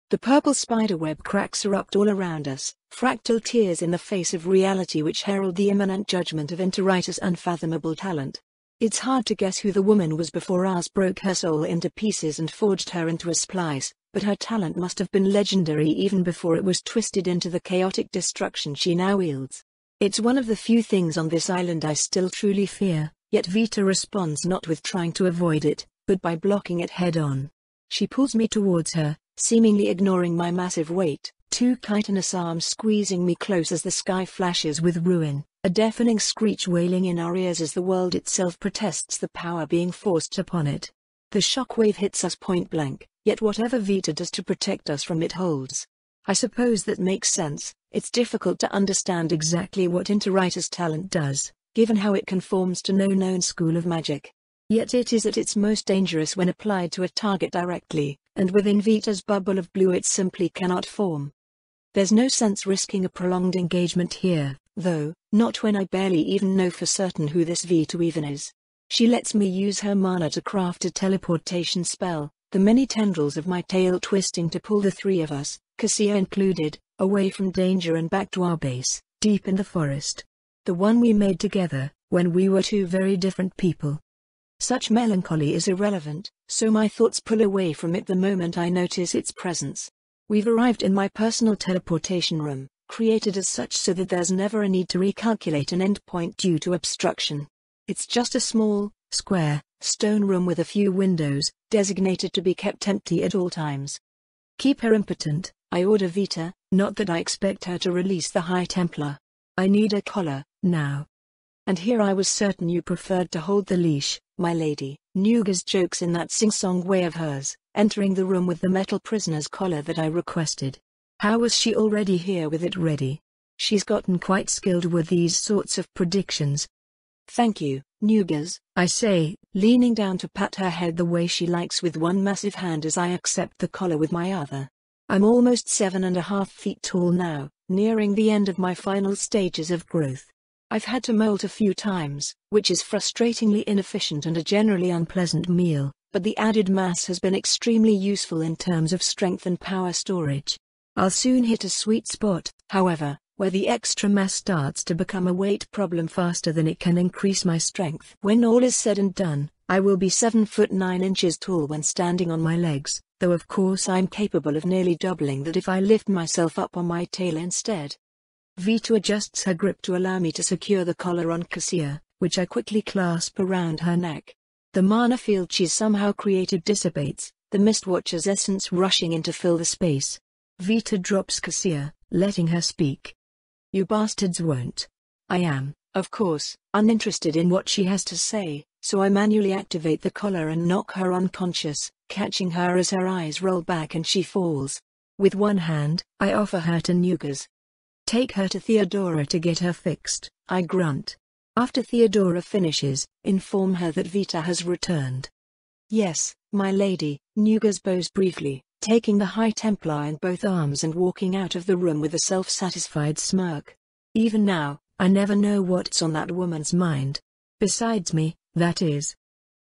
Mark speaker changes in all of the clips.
Speaker 1: The purple spiderweb cracks erupt all around us, fractal tears in the face of reality which herald the imminent judgment of Interwriter's unfathomable talent. It's hard to guess who the woman was before ours broke her soul into pieces and forged her into a splice, but her talent must have been legendary even before it was twisted into the chaotic destruction she now wields. It's one of the few things on this island I still truly fear, yet Vita responds not with trying to avoid it, but by blocking it head-on. She pulls me towards her, seemingly ignoring my massive weight, two chitinous arms squeezing me close as the sky flashes with ruin, a deafening screech wailing in our ears as the world itself protests the power being forced upon it. The shockwave hits us point blank, yet whatever Vita does to protect us from it holds. I suppose that makes sense. It's difficult to understand exactly what Interwriter's talent does, given how it conforms to no known school of magic. Yet it is at its most dangerous when applied to a target directly, and within Vita's bubble of blue it simply cannot form. There's no sense risking a prolonged engagement here, though, not when I barely even know for certain who this Vita even is. She lets me use her mana to craft a teleportation spell, the many tendrils of my tail twisting to pull the three of us, Cassia included, away from danger and back to our base, deep in the forest. The one we made together, when we were two very different people. Such melancholy is irrelevant, so my thoughts pull away from it the moment I notice its presence. We've arrived in my personal teleportation room, created as such so that there's never a need to recalculate an endpoint due to obstruction. It's just a small, square, stone room with a few windows, designated to be kept empty at all times. Keep her impotent, I order Vita, not that I expect her to release the High Templar. I need a collar, now. And here I was certain you preferred to hold the leash, my lady. Nuga's jokes in that sing-song way of hers, entering the room with the metal prisoner's collar that I requested. How was she already here with it ready? She's gotten quite skilled with these sorts of predictions. Thank you, Nugas, I say, leaning down to pat her head the way she likes with one massive hand as I accept the collar with my other. I'm almost 7.5 feet tall now, nearing the end of my final stages of growth. I've had to molt a few times, which is frustratingly inefficient and a generally unpleasant meal, but the added mass has been extremely useful in terms of strength and power storage. I'll soon hit a sweet spot, however, where the extra mass starts to become a weight problem faster than it can increase my strength. When all is said and done, I will be 7 foot 9 inches tall when standing on my legs, though of course I'm capable of nearly doubling that if I lift myself up on my tail instead. Vita adjusts her grip to allow me to secure the collar on Cassia, which I quickly clasp around her neck. The mana field she's somehow created dissipates, the Mistwatcher's essence rushing in to fill the space. Vita drops Cassia, letting her speak. You bastards won't. I am, of course, uninterested in what she has to say, so I manually activate the collar and knock her unconscious, catching her as her eyes roll back and she falls. With one hand, I offer her to Nugas. Take her to Theodora to get her fixed, I grunt. After Theodora finishes, inform her that Vita has returned. Yes, my lady, Nugas bows briefly, taking the High Templar in both arms and walking out of the room with a self-satisfied smirk. Even now, I never know what's on that woman's mind. Besides me, that is.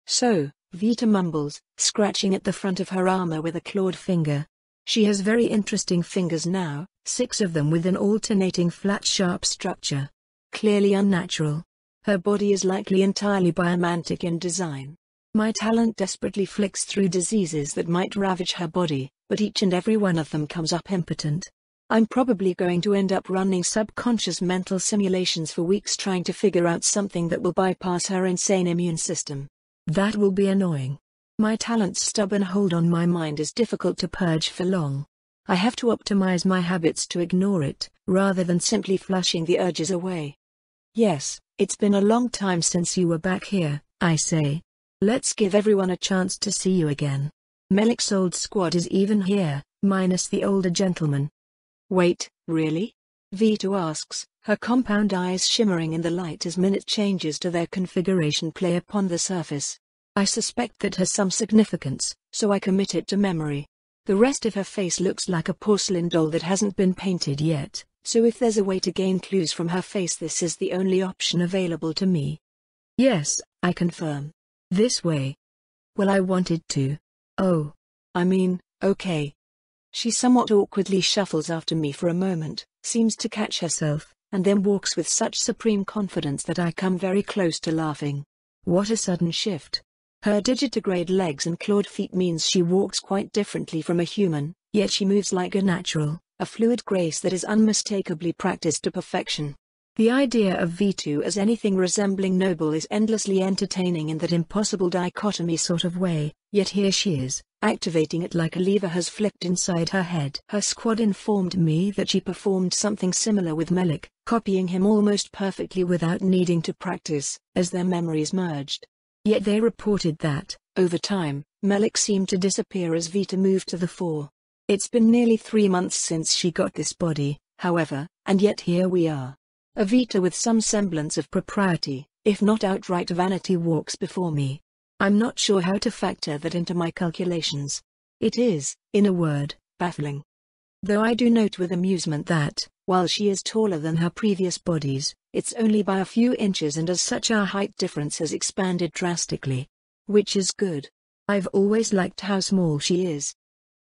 Speaker 1: So, Vita mumbles, scratching at the front of her armor with a clawed finger. She has very interesting fingers now, 6 of them with an alternating flat sharp structure. Clearly unnatural. Her body is likely entirely biomantic in design. My talent desperately flicks through diseases that might ravage her body, but each and every one of them comes up impotent. I'm probably going to end up running subconscious mental simulations for weeks trying to figure out something that will bypass her insane immune system. That will be annoying. My talent's stubborn hold on my mind is difficult to purge for long. I have to optimize my habits to ignore it, rather than simply flushing the urges away. Yes, it's been a long time since you were back here, I say. Let's give everyone a chance to see you again. Melik's old squad is even here, minus the older gentleman. Wait, really? Vita asks, her compound eyes shimmering in the light as minute changes to their configuration play upon the surface. I suspect that has some significance, so I commit it to memory. The rest of her face looks like a porcelain doll that hasn't been painted yet, so if there's a way to gain clues from her face, this is the only option available to me. Yes, I confirm. This way. Well, I wanted to. Oh. I mean, okay. She somewhat awkwardly shuffles after me for a moment, seems to catch herself, and then walks with such supreme confidence that I come very close to laughing. What a sudden shift. Her digitigrade legs and clawed feet means she walks quite differently from a human, yet she moves like a natural, a fluid grace that is unmistakably practiced to perfection. The idea of V2 as anything resembling noble is endlessly entertaining in that impossible dichotomy sort of way, yet here she is, activating it like a lever has flipped inside her head. Her squad informed me that she performed something similar with Melik, copying him almost perfectly without needing to practice, as their memories merged. Yet they reported that, over time, Melik seemed to disappear as Vita moved to the fore. It's been nearly 3 months since she got this body, however, and yet here we are. A Vita with some semblance of propriety, if not outright vanity, walks before me. I'm not sure how to factor that into my calculations. It is, in a word, baffling. Though I do note with amusement that, while she is taller than her previous bodies, it's only by a few inches, and as such our height difference has expanded drastically. Which is good. I've always liked how small she is.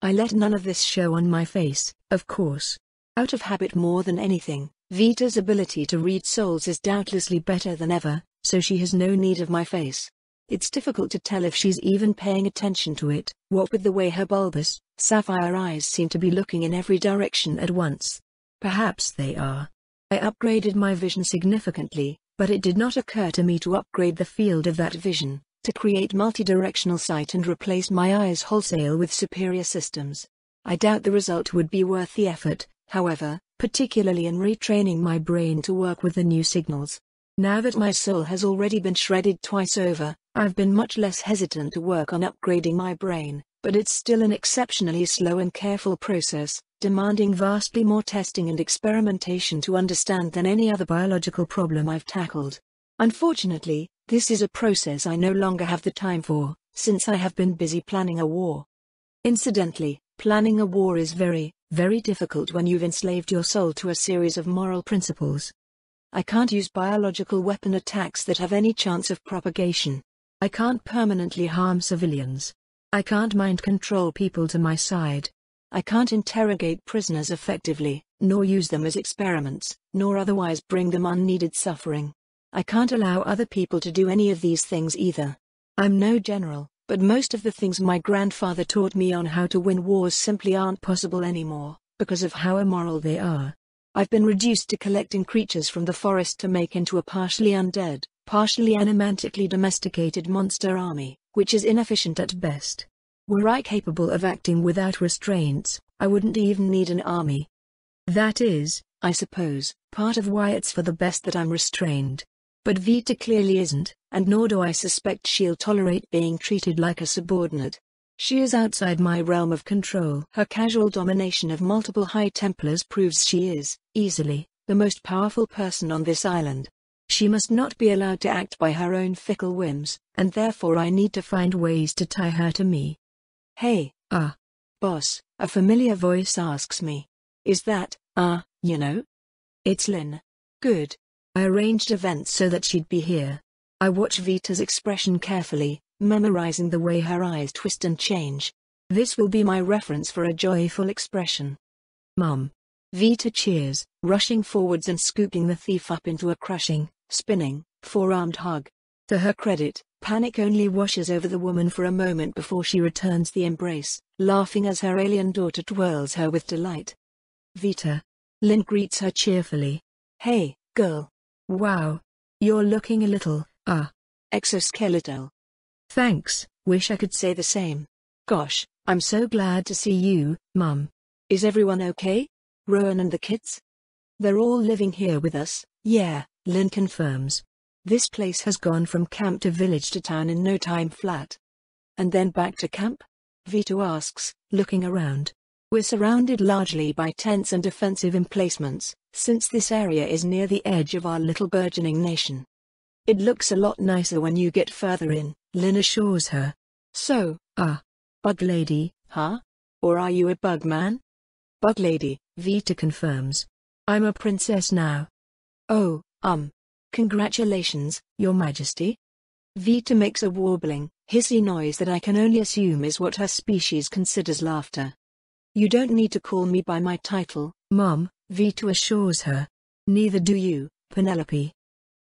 Speaker 1: I let none of this show on my face, of course. Out of habit more than anything. Vita's ability to read souls is doubtlessly better than ever, so she has no need of my face. It's difficult to tell if she's even paying attention to it, what with the way her bulbous, sapphire eyes seem to be looking in every direction at once. Perhaps they are. I upgraded my vision significantly, but it did not occur to me to upgrade the field of that vision, to create multidirectional sight and replace my eyes wholesale with superior systems. I doubt the result would be worth the effort, however, particularly in retraining my brain to work with the new signals. Now that my soul has already been shredded twice over, I've been much less hesitant to work on upgrading my brain, but it's still an exceptionally slow and careful process, demanding vastly more testing and experimentation to understand than any other biological problem I've tackled. Unfortunately, this is a process I no longer have the time for, since I have been busy planning a war. Incidentally, planning a war is very, very difficult when you've enslaved your soul to a series of moral principles. I can't use biological weapon attacks that have any chance of propagation. I can't permanently harm civilians. I can't mind control people to my side. I can't interrogate prisoners effectively, nor use them as experiments, nor otherwise bring them unneeded suffering. I can't allow other people to do any of these things either. I'm no general, but most of the things my grandfather taught me on how to win wars simply aren't possible anymore, because of how immoral they are. I've been reduced to collecting creatures from the forest to make into a partially undead, partially animantically domesticated monster army, which is inefficient at best. Were I capable of acting without restraints, I wouldn't even need an army. That is, I suppose, part of why it's for the best that I'm restrained. But Vita clearly isn't, and nor do I suspect she'll tolerate being treated like a subordinate. She is outside my realm of control. Her casual domination of multiple High Templars proves she is, easily, the most powerful person on this island. She must not be allowed to act by her own fickle whims, and therefore I need to find ways to tie her to me. Hey, boss, a familiar voice asks me. Is that, you know? It's Lynn. Good. I arranged events so that she'd be here. I watch Vita's expression carefully, memorizing the way her eyes twist and change. This will be my reference for a joyful expression. Mum. Vita cheers, rushing forwards and scooping the thief up into a crushing, spinning, four-armed hug. To her credit, panic only washes over the woman for a moment before she returns the embrace, laughing as her alien daughter twirls her with delight. Vita. Lynn greets her cheerfully. Hey, girl. Wow. You're looking a little, exoskeletal. Thanks, wish I could say the same. Gosh, I'm so glad to see you, Mum. Is everyone okay? Rowan and the kids? They're all living here with us, yeah, Lynn confirms. This place has gone from camp to village to town in no time flat. And then back to camp? Vito asks, looking around. We're surrounded largely by tents and defensive emplacements, since this area is near the edge of our little burgeoning nation. It looks a lot nicer when you get further in, Lynn assures her. So, bug lady, huh? Or are you a bug man? Bug lady, Vita confirms. I'm a princess now. Oh, congratulations, Your Majesty. Vita makes a warbling, hissy noise that I can only assume is what her species considers laughter. You don't need to call me by my title, Mom, Vito assures her. Neither do you, Penelope.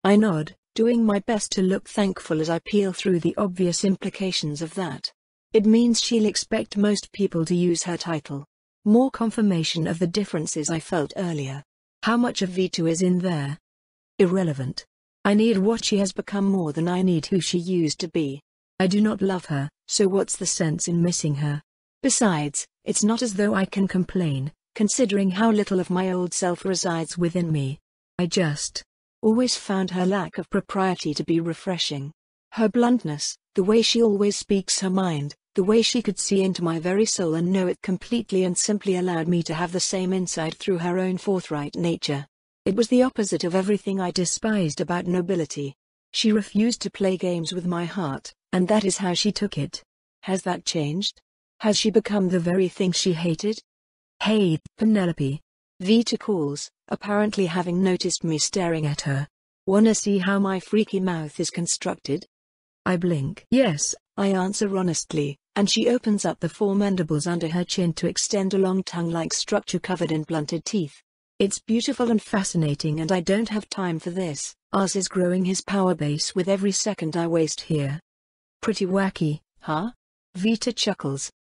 Speaker 1: I nod, doing my best to look thankful as I peel through the obvious implications of that. It means she'll expect most people to use her title. More confirmation of the differences I felt earlier. How much of Vito is in there? Irrelevant. I need what she has become more than I need who she used to be. I do not love her, so what's the sense in missing her? Besides, it's not as though I can complain, considering how little of my old self resides within me. I just always found her lack of propriety to be refreshing. Her bluntness, the way she always speaks her mind, the way she could see into my very soul and know it completely and simply allowed me to have the same insight through her own forthright nature. It was the opposite of everything I despised about nobility. She refused to play games with my heart, and that is how she took it. Has that changed? Has she become the very thing she hated? Hey, Penelope. Vita calls, apparently having noticed me staring at her. Wanna see how my freaky mouth is constructed? I blink. Yes, I answer honestly, and she opens up the four mandibles under her chin to extend a long tongue-like structure covered in blunted teeth. It's beautiful and fascinating, and I don't have time for this. Ars is growing his power base with every second I waste here. Pretty wacky, huh? Vita chuckles.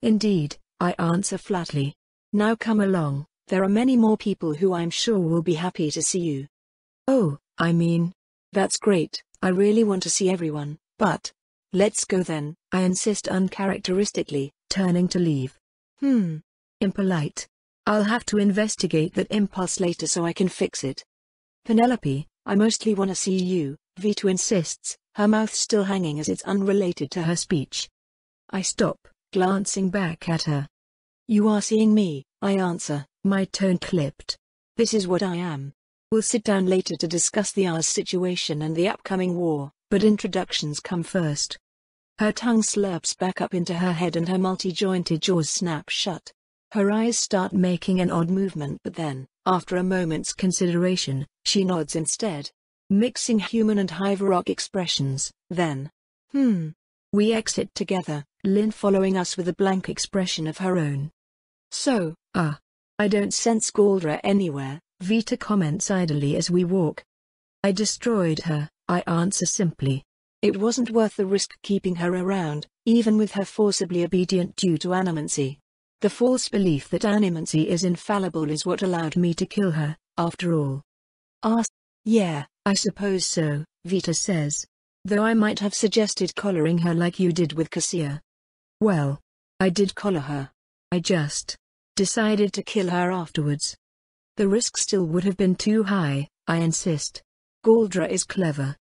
Speaker 1: Indeed, I answer flatly. Now come along, there are many more people who I'm sure will be happy to see you. Oh, I mean, that's great, I really want to see everyone, but let's go then, I insist uncharacteristically, turning to leave. Impolite. I'll have to investigate that impulse later so I can fix it. Penelope, I mostly want to see you, Vito insists, her mouth still hanging as it's unrelated to her speech. I stop, glancing back at her. You are seeing me, I answer, my tone clipped. This is what I am. We'll sit down later to discuss the Ars situation and the upcoming war, but introductions come first. Her tongue slurps back up into her head and her multi-jointed jaws snap shut. Her eyes start making an odd movement, but then, after a moment's consideration, she nods instead. Mixing human and Hive-Rock expressions, then. We exit together, Lynn following us with a blank expression of her own. So, I don't sense Galdra anywhere, Vita comments idly as we walk. I destroyed her, I answer simply. It wasn't worth the risk keeping her around, even with her forcibly obedient due to animancy. The false belief that animancy is infallible is what allowed me to kill her, after all. Yeah, I suppose so, Vita says. Though I might have suggested collaring her like you did with Cassia. Well, I did collar her. I just decided to kill her afterwards. The risk still would have been too high, I insist. Galdra is clever.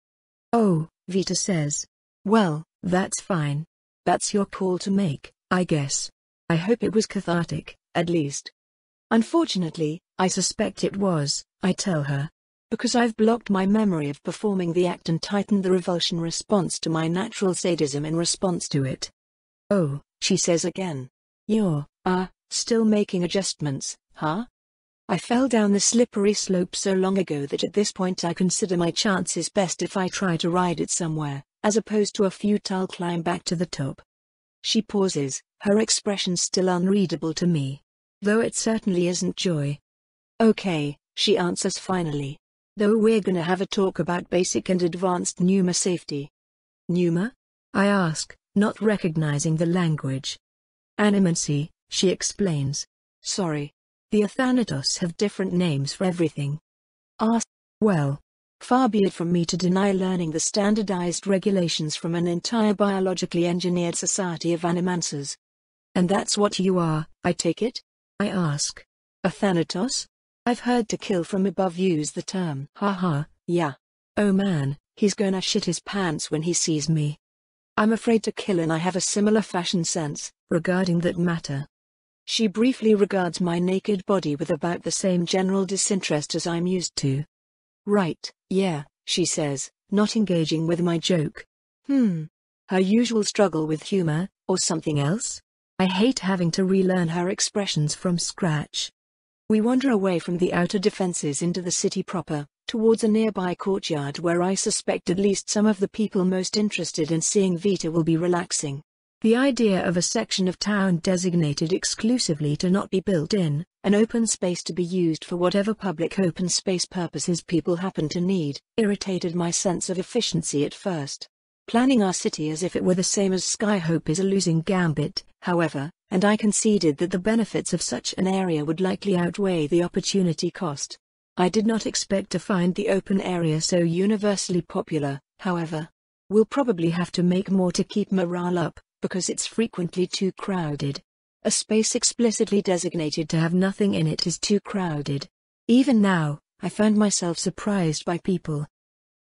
Speaker 1: Oh, Vita says. Well, that's fine. That's your call to make, I guess. I hope it was cathartic, at least. Unfortunately, I suspect it was, I tell her. Because I've blocked my memory of performing the act and tightened the revulsion response to my natural sadism in response to it. Oh, she says again. You're, still making adjustments, huh? I fell down the slippery slope so long ago that at this point I consider my chances best if I try to ride it somewhere, as opposed to a futile climb back to the top. She pauses, her expression still unreadable to me. Though it certainly isn't joy. Okay, she answers finally. Though we're gonna have a talk about basic and advanced pneuma safety. Pneuma? I ask, not recognizing the language. Animancy, she explains. Sorry. The Athanatos have different names for everything. Well, far be it from me to deny learning the standardized regulations from an entire biologically engineered society of animancers. And that's what you are, I take it? I ask. Athanatos? I've heard To Kill from Above use the term. Haha, yeah. Oh man, he's gonna shit his pants when he sees me. I'm afraid To Kill and I have a similar fashion sense, regarding that matter. She briefly regards my naked body with about the same general disinterest as I'm used to. Right, yeah, she says, not engaging with my joke. Her usual struggle with humor, or something else? I hate having to relearn her expressions from scratch. We wander away from the outer defenses into the city proper, towards a nearby courtyard where I suspect at least some of the people most interested in seeing Vita will be relaxing. The idea of a section of town designated exclusively to not be built in, an open space to be used for whatever public open space purposes people happen to need, irritated my sense of efficiency at first. Planning our city as if it were the same as Skyhope is a losing gambit, however, and I conceded that the benefits of such an area would likely outweigh the opportunity cost. I did not expect to find the open area so universally popular, however. We'll probably have to make more to keep morale up, because it's frequently too crowded. A space explicitly designated to have nothing in it is too crowded. Even now, I found myself surprised by people.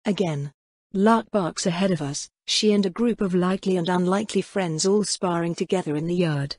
Speaker 1: Again. Lark barks ahead of us, she and a group of likely and unlikely friends all sparring together in the yard.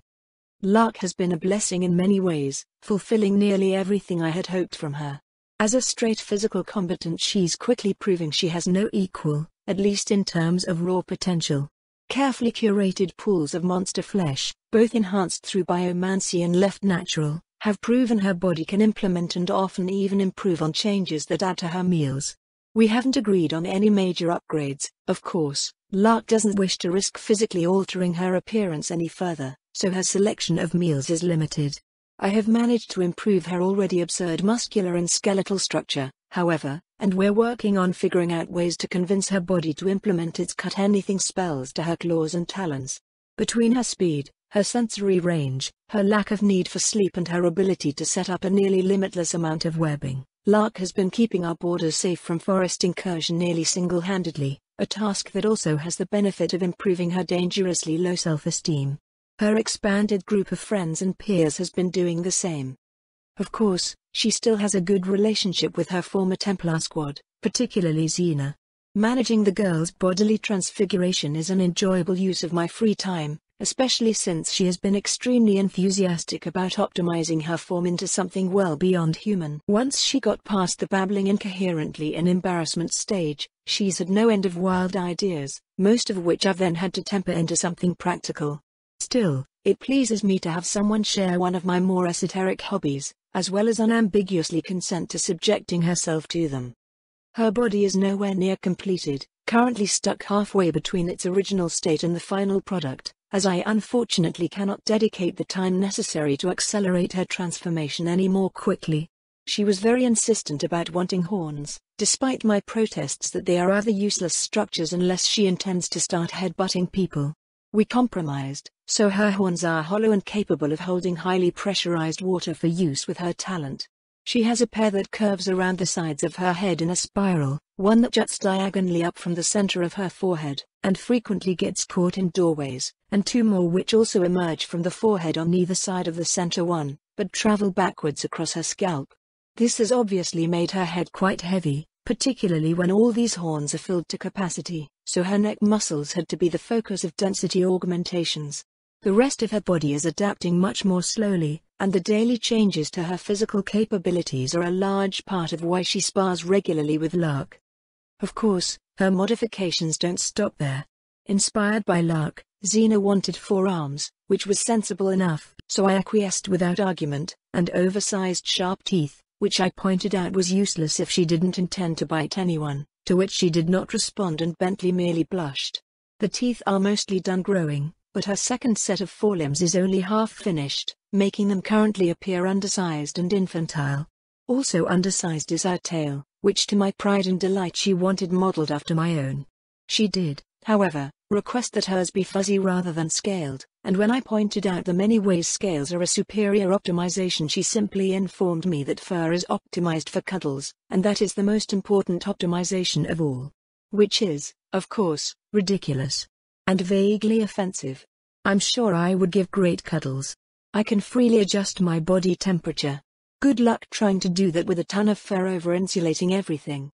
Speaker 1: Lark has been a blessing in many ways, fulfilling nearly everything I had hoped from her. As a straight physical combatant, she's quickly proving she has no equal, at least in terms of raw potential. Carefully curated pools of monster flesh, both enhanced through biomancy and left natural, have proven her body can implement and often even improve on changes that add to her meals. We haven't agreed on any major upgrades, of course. Lark doesn't wish to risk physically altering her appearance any further, so her selection of meals is limited. I have managed to improve her already absurd muscular and skeletal structure, however, and we're working on figuring out ways to convince her body to implement its cut-anything spells to her claws and talons. Between her speed, her sensory range, her lack of need for sleep and her ability to set up a nearly limitless amount of webbing, Lark has been keeping our borders safe from forest incursion nearly single-handedly, a task that also has the benefit of improving her dangerously low self-esteem. Her expanded group of friends and peers has been doing the same. Of course, she still has a good relationship with her former Templar squad, particularly Xena. Managing the girl's bodily transfiguration is an enjoyable use of my free time, especially since she has been extremely enthusiastic about optimizing her form into something well beyond human. Once she got past the babbling incoherently and embarrassment stage, she's had no end of wild ideas, most of which I've then had to temper into something practical. Still, it pleases me to have someone share one of my more esoteric hobbies, as well as unambiguously consent to subjecting herself to them. Her body is nowhere near completed, currently stuck halfway between its original state and the final product, as I unfortunately cannot dedicate the time necessary to accelerate her transformation any more quickly. She was very insistent about wanting horns, despite my protests that they are rather useless structures unless she intends to start headbutting people. We compromised, so her horns are hollow and capable of holding highly pressurized water for use with her talent. She has a pair that curves around the sides of her head in a spiral, one that juts diagonally up from the center of her forehead, and frequently gets caught in doorways, and two more which also emerge from the forehead on either side of the center one, but travel backwards across her scalp. This has obviously made her head quite heavy, particularly when all these horns are filled to capacity, so her neck muscles had to be the focus of density augmentations. The rest of her body is adapting much more slowly, and the daily changes to her physical capabilities are a large part of why she spars regularly with Lark. Of course, her modifications don't stop there. Inspired by Lark, Xena wanted forearms, which was sensible enough, so I acquiesced without argument, and oversized sharp teeth, which I pointed out was useless if she didn't intend to bite anyone, to which she did not respond and Bentley merely blushed. The teeth are mostly done growing, but her second set of forelimbs is only half finished, making them currently appear undersized and infantile. Also undersized is her tail, which to my pride and delight she wanted modeled after my own. She did, however, request that hers be fuzzy rather than scaled, and when I pointed out the many ways scales are a superior optimization, she simply informed me that fur is optimized for cuddles, and that is the most important optimization of all. Which is, of course, ridiculous. And vaguely offensive. I'm sure I would give great cuddles. I can freely adjust my body temperature. Good luck trying to do that with a ton of fur over insulating everything.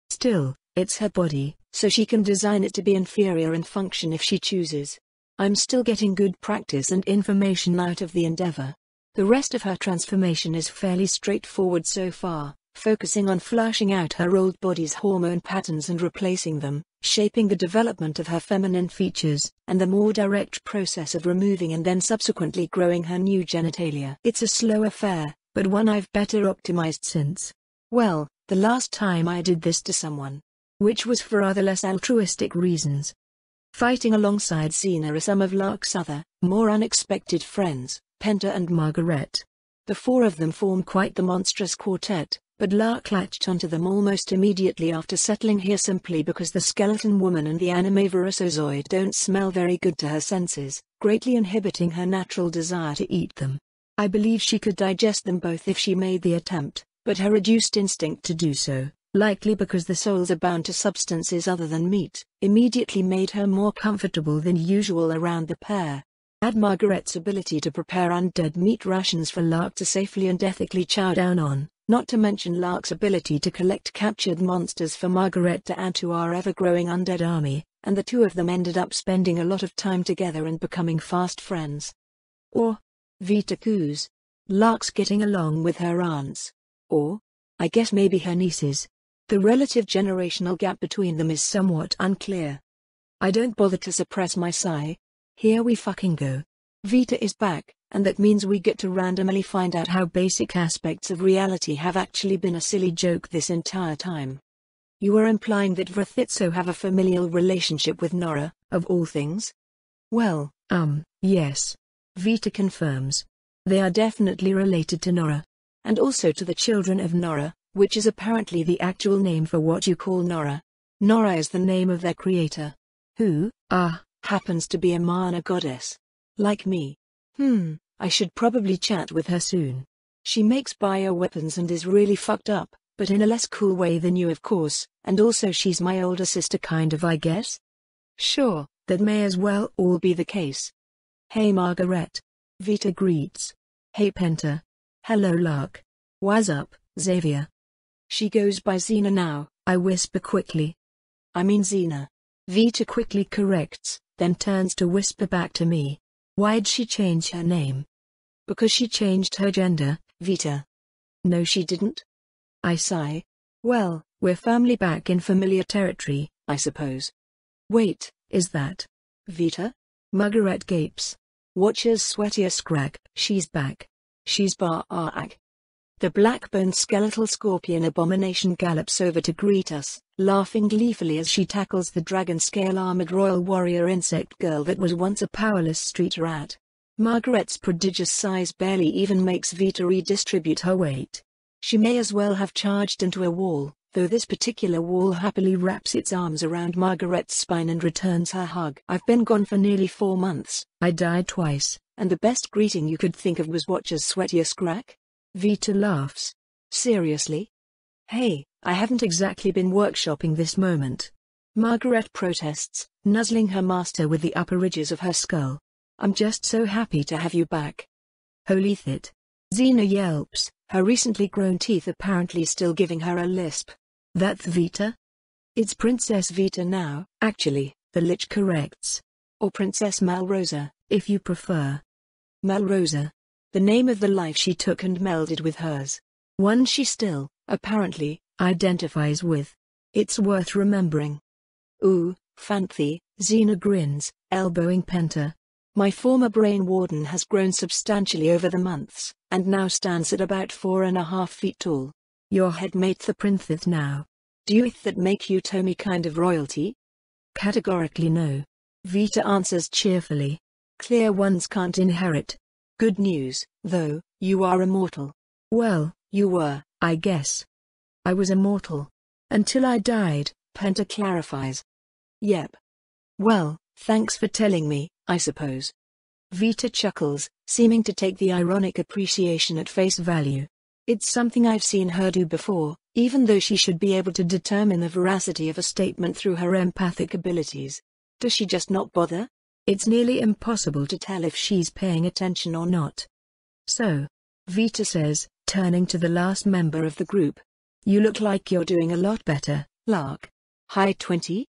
Speaker 1: Still, it's her body, so she can design it to be inferior in function if she chooses. I'm still getting good practice and information out of the endeavor. The rest of her transformation is fairly straightforward so far, focusing on fleshing out her old body's hormone patterns and replacing them, shaping the development of her feminine features, and the more direct process of removing and then subsequently growing her new genitalia. It's a slow affair, but one I've better optimized since. Well, the last time I did this to someone. Which was for rather less altruistic reasons. Fighting alongside Xena are some of Lark's other, more unexpected friends, Penta and Margaret. The four of them form quite the monstrous quartet, but Lark latched onto them almost immediately after settling here simply because the skeleton woman and the animaverosozoid don't smell very good to her senses, greatly inhibiting her natural desire to eat them. I believe she could digest them both if she made the attempt, but her reduced instinct to do so, likely because the souls are bound to substances other than meat, immediately made her more comfortable than usual around the pair. Add Margaret's ability to prepare undead meat rations for Lark to safely and ethically chow down on, not to mention Lark's ability to collect captured monsters for Margaret to add to our ever-growing undead army, and the two of them ended up spending a lot of time together and becoming fast friends. Or, Vita coos. Lark's getting along with her aunts. Or, I guess maybe her nieces. The relative generational gap between them is somewhat unclear. I don't bother to suppress my sigh. Here we fucking go. Vita is back, and that means we get to randomly find out how basic aspects of reality have actually been a silly joke this entire time. You are implying that Vrithitso have a familial relationship with Nora, of all things? Well, yes. Vita confirms. They are definitely related to Nora. And also to the children of Nora, which is apparently the actual name for what you call Nora. Nora is the name of their creator. Who, happens to be a mana goddess. Like me. I should probably chat with her soon. She makes bioweapons and is really fucked up, but in a less cool way than you of course, and also she's my older sister kind of I guess? Sure, that may as well all be the case. Hey Margaret. Vita greets. Hey Penta. Hello Lark. What's up, Xavier? She goes by Xena now, I whisper quickly. I mean Xena. Vita quickly corrects, then turns to whisper back to me. Why'd she change her name? Because she changed her gender, Vita. No she didn't. I sigh. Well, we're firmly back in familiar territory, I suppose. Wait, is that Vita? Margaret gapes. Watchers sweatier scrag. She's back. She's back. The black-boned skeletal scorpion abomination gallops over to greet us, laughing gleefully as she tackles the dragon-scale armored royal warrior insect girl that was once a powerless street rat. Margaret's prodigious size barely even makes Vita redistribute her weight. She may as well have charged into a wall, though this particular wall happily wraps its arms around Margaret's spine and returns her hug. I've been gone for nearly 4 months, I died twice, and the best greeting you could think of was Watcher's sweatier scrack? Vita laughs. Seriously? Hey, I haven't exactly been workshopping this moment. Margaret protests, nuzzling her master with the upper ridges of her skull. I'm just so happy to have you back. Holy shit. Xena yelps, her recently grown teeth apparently still giving her a lisp. That's Vita? It's Princess Vita now, actually, the Lich corrects. Or Princess Malrosa, if you prefer. Malrosa. The name of the life she took and melded with hers. One she still, apparently, identifies with. It's worth remembering. Ooh, fancy, Xena grins, elbowing Penta. My former brain warden has grown substantially over the months, and now stands at about 4.5 feet tall. Your headmate the princess now. Do you that make you Tommy kind of royalty? Categorically no. Vita answers cheerfully. Clear ones can't inherit. Good news, though, you are immortal. Well, you were, I guess. I was immortal. Until I died, Penta clarifies. Yep. Well, thanks for telling me, I suppose. Vita chuckles, seeming to take the ironic appreciation at face value. It's something I've seen her do before, even though she should be able to determine the veracity of a statement through her empathic abilities. Does she just not bother? It's nearly impossible to tell if she's paying attention or not. So, Vita says, turning to the last member of the group. You look like you're doing a lot better, Lark. High 20?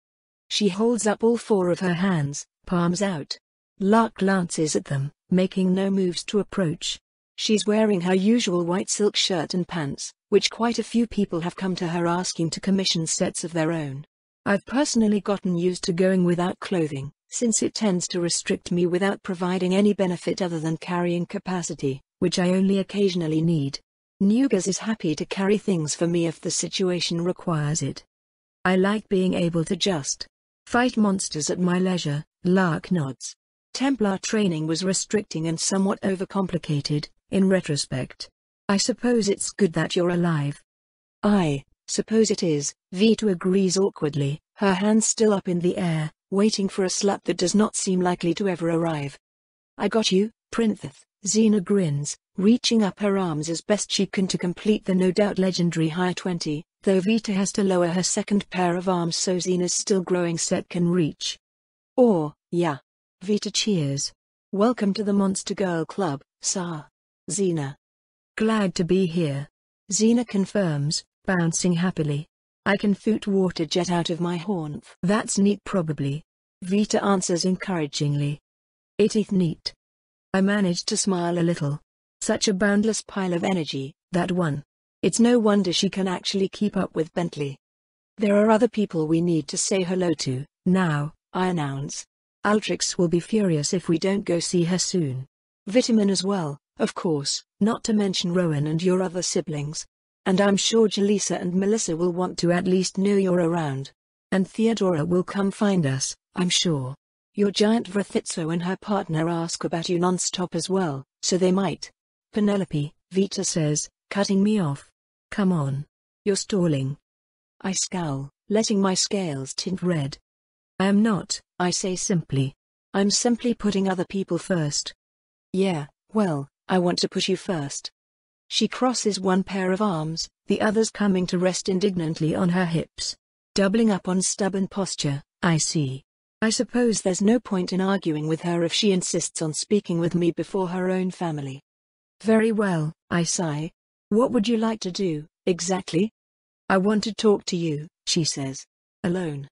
Speaker 1: She holds up all 4 of her hands, palms out. Lark glances at them, making no moves to approach. She's wearing her usual white silk shirt and pants, which quite a few people have come to her asking to commission sets of their own. I've personally gotten used to going without clothing, since it tends to restrict me without providing any benefit other than carrying capacity, which I only occasionally need. Nugas is happy to carry things for me if the situation requires it. I like being able to just Fight monsters at my leisure, Lark nods. Templar training was restricting and somewhat overcomplicated, in retrospect. I suppose it's good that you're alive. I suppose it is, Vita agrees awkwardly, her hands still up in the air, waiting for a slap that does not seem likely to ever arrive. I got you, Princess, Xena grins, reaching up her arms as best she can to complete the no doubt legendary high 20, though Vita has to lower her second pair of arms so Xena's still growing set can reach. Or, yeah. Vita cheers. Welcome to the Monster Girl Club, Sa. Xena. Glad to be here. Xena confirms, bouncing happily. I can shoot water jet out of my horn. That's neat probably. Vita answers encouragingly. It is neat. I managed to smile a little. Such a boundless pile of energy, that one. It's no wonder she can actually keep up with Bentley. There are other people we need to say hello to, now, I announce. Altrix will be furious if we don't go see her soon. Vitamin as well, of course, not to mention Rowan and your other siblings. And I'm sure Jaleesa and Melissa will want to at least know you're around. And Theodora will come find us, I'm sure. Your giant Vrithitso and her partner ask about you non-stop as well, so they might. Penelope, Vita says, cutting me off. Come on. You're stalling. I scowl, letting my scales tint red. I am not, I say simply. I'm simply putting other people first. Yeah, well, I want to put you first. She crosses one pair of arms, the others coming to rest indignantly on her hips. Doubling up on stubborn posture, I see. I suppose there's no point in arguing with her if she insists on speaking with me before her own family. Very well, I sigh. What would you like to do, exactly? I want to talk to you, she says. Alone.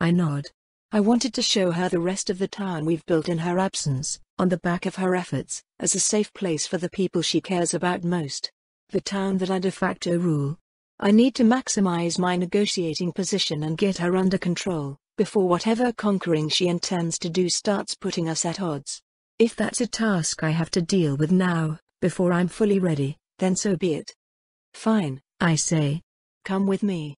Speaker 1: I nod. I wanted to show her the rest of the town we've built in her absence, on the back of her efforts, as a safe place for the people she cares about most. The town that I de facto rule. I need to maximize my negotiating position and get her under control, before whatever conquering she intends to do starts putting us at odds. If that's a task I have to deal with now, before I'm fully ready, then so be it. Fine, I say. Come with me.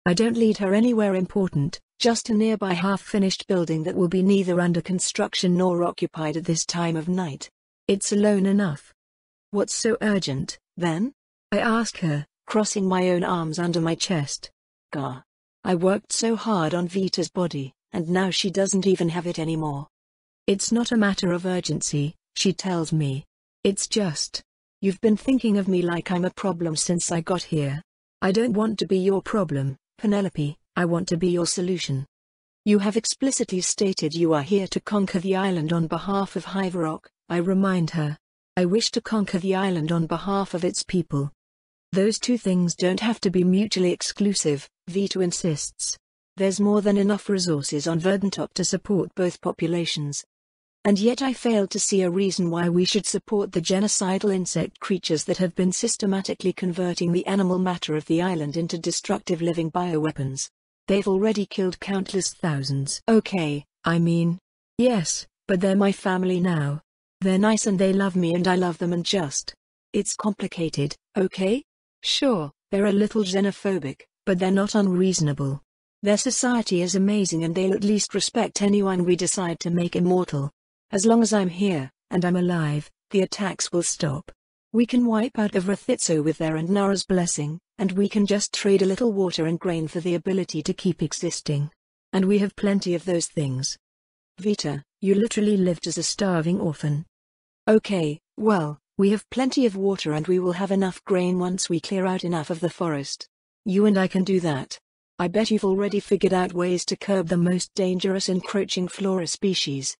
Speaker 1: I don't lead her anywhere important, just a nearby half-finished building that will be neither under construction nor occupied at this time of night. It's alone enough. What's so urgent, then? I ask her, crossing my own arms under my chest. Gah. I worked so hard on Vita's body, and now she doesn't even have it anymore. It's not a matter of urgency, she tells me. It's just, you've been thinking of me like I'm a problem since I got here. I don't want to be your problem, Penelope, I want to be your solution. You have explicitly stated you are here to conquer the island on behalf of Hiverock, I remind her. I wish to conquer the island on behalf of its people. Those two things don't have to be mutually exclusive, Vito insists. There's more than enough resources on Verdantop to support both populations. And yet I fail to see a reason why we should support the genocidal insect creatures that have been systematically converting the animal matter of the island into destructive living bioweapons. They've already killed countless thousands. Okay, I mean, yes, but they're my family now. They're nice and they love me and I love them and just. It's complicated, okay? Sure, they're a little xenophobic, but they're not unreasonable. Their society is amazing and they'll at least respect anyone we decide to make immortal. As long as I'm here, and I'm alive, the attacks will stop. We can wipe out the Vrithitso with their and Nara's blessing, and we can just trade a little water and grain for the ability to keep existing. And we have plenty of those things. Vita, you literally lived as a starving orphan. Okay, well, we have plenty of water and we will have enough grain once we clear out enough of the forest. You and I can do that. I bet you've already figured out ways to curb the most dangerous encroaching flora species.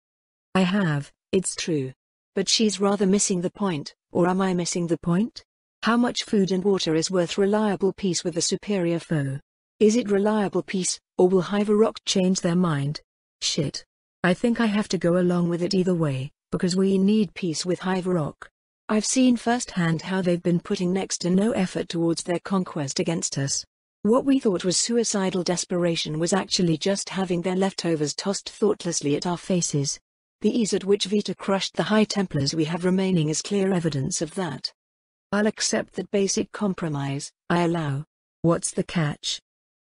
Speaker 1: I have, it's true. But she's rather missing the point, or am I missing the point? How much food and water is worth reliable peace with a superior foe? Is it reliable peace, or will Hiverock change their mind? Shit. I think I have to go along with it either way, because we need peace with Hiverock. I've seen firsthand how they've been putting next to no effort towards their conquest against us. What we thought was suicidal desperation was actually just having their leftovers tossed thoughtlessly at our faces. The ease at which Vita crushed the High Templars we have remaining is clear evidence of that. I'll accept that basic compromise, I allow. What's the catch?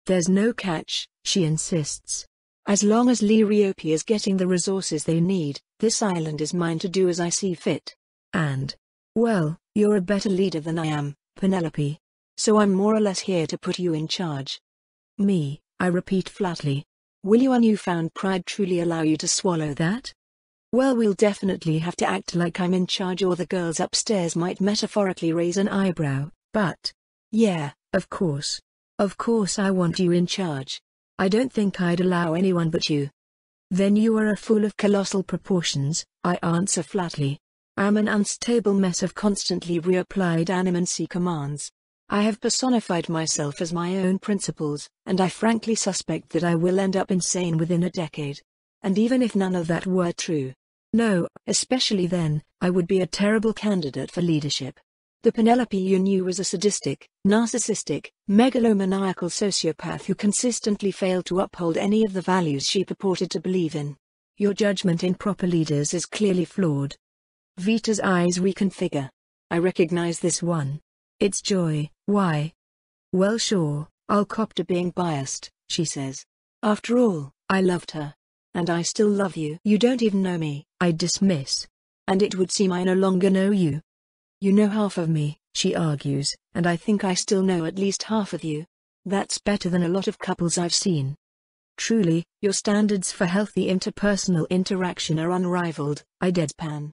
Speaker 1: There's no catch, she insists. As long as Liriope is getting the resources they need, this island is mine to do as I see fit. And, well, you're a better leader than I am, Penelope. So I'm more or less here to put you in charge. Me, I repeat flatly. Will your newfound pride truly allow you to swallow that? Well, we'll definitely have to act like I'm in charge, or the girls upstairs might metaphorically raise an eyebrow, but... yeah, of course. Of course I want you in charge. I don't think I'd allow anyone but you. Then you are a fool of colossal proportions, I answer flatly. I'm an unstable mess of constantly reapplied animancy commands. I have personified myself as my own principles, and I frankly suspect that I will end up insane within a decade. And even if none of that were true, no, especially then, I would be a terrible candidate for leadership. The Penelope you knew was a sadistic, narcissistic, megalomaniacal sociopath who consistently failed to uphold any of the values she purported to believe in. Your judgment in proper leaders is clearly flawed. Vita's eyes reconfigure. I recognize this one. It's Joy. Why? Well, sure, I'll cop to being biased, she says. After all, I loved her. And I still love you. You don't even know me, I dismiss. And it would seem I no longer know you. You know half of me, she argues, and I think I still know at least half of you. That's better than a lot of couples I've seen. Truly, your standards for healthy interpersonal interaction are unrivaled, I deadpan.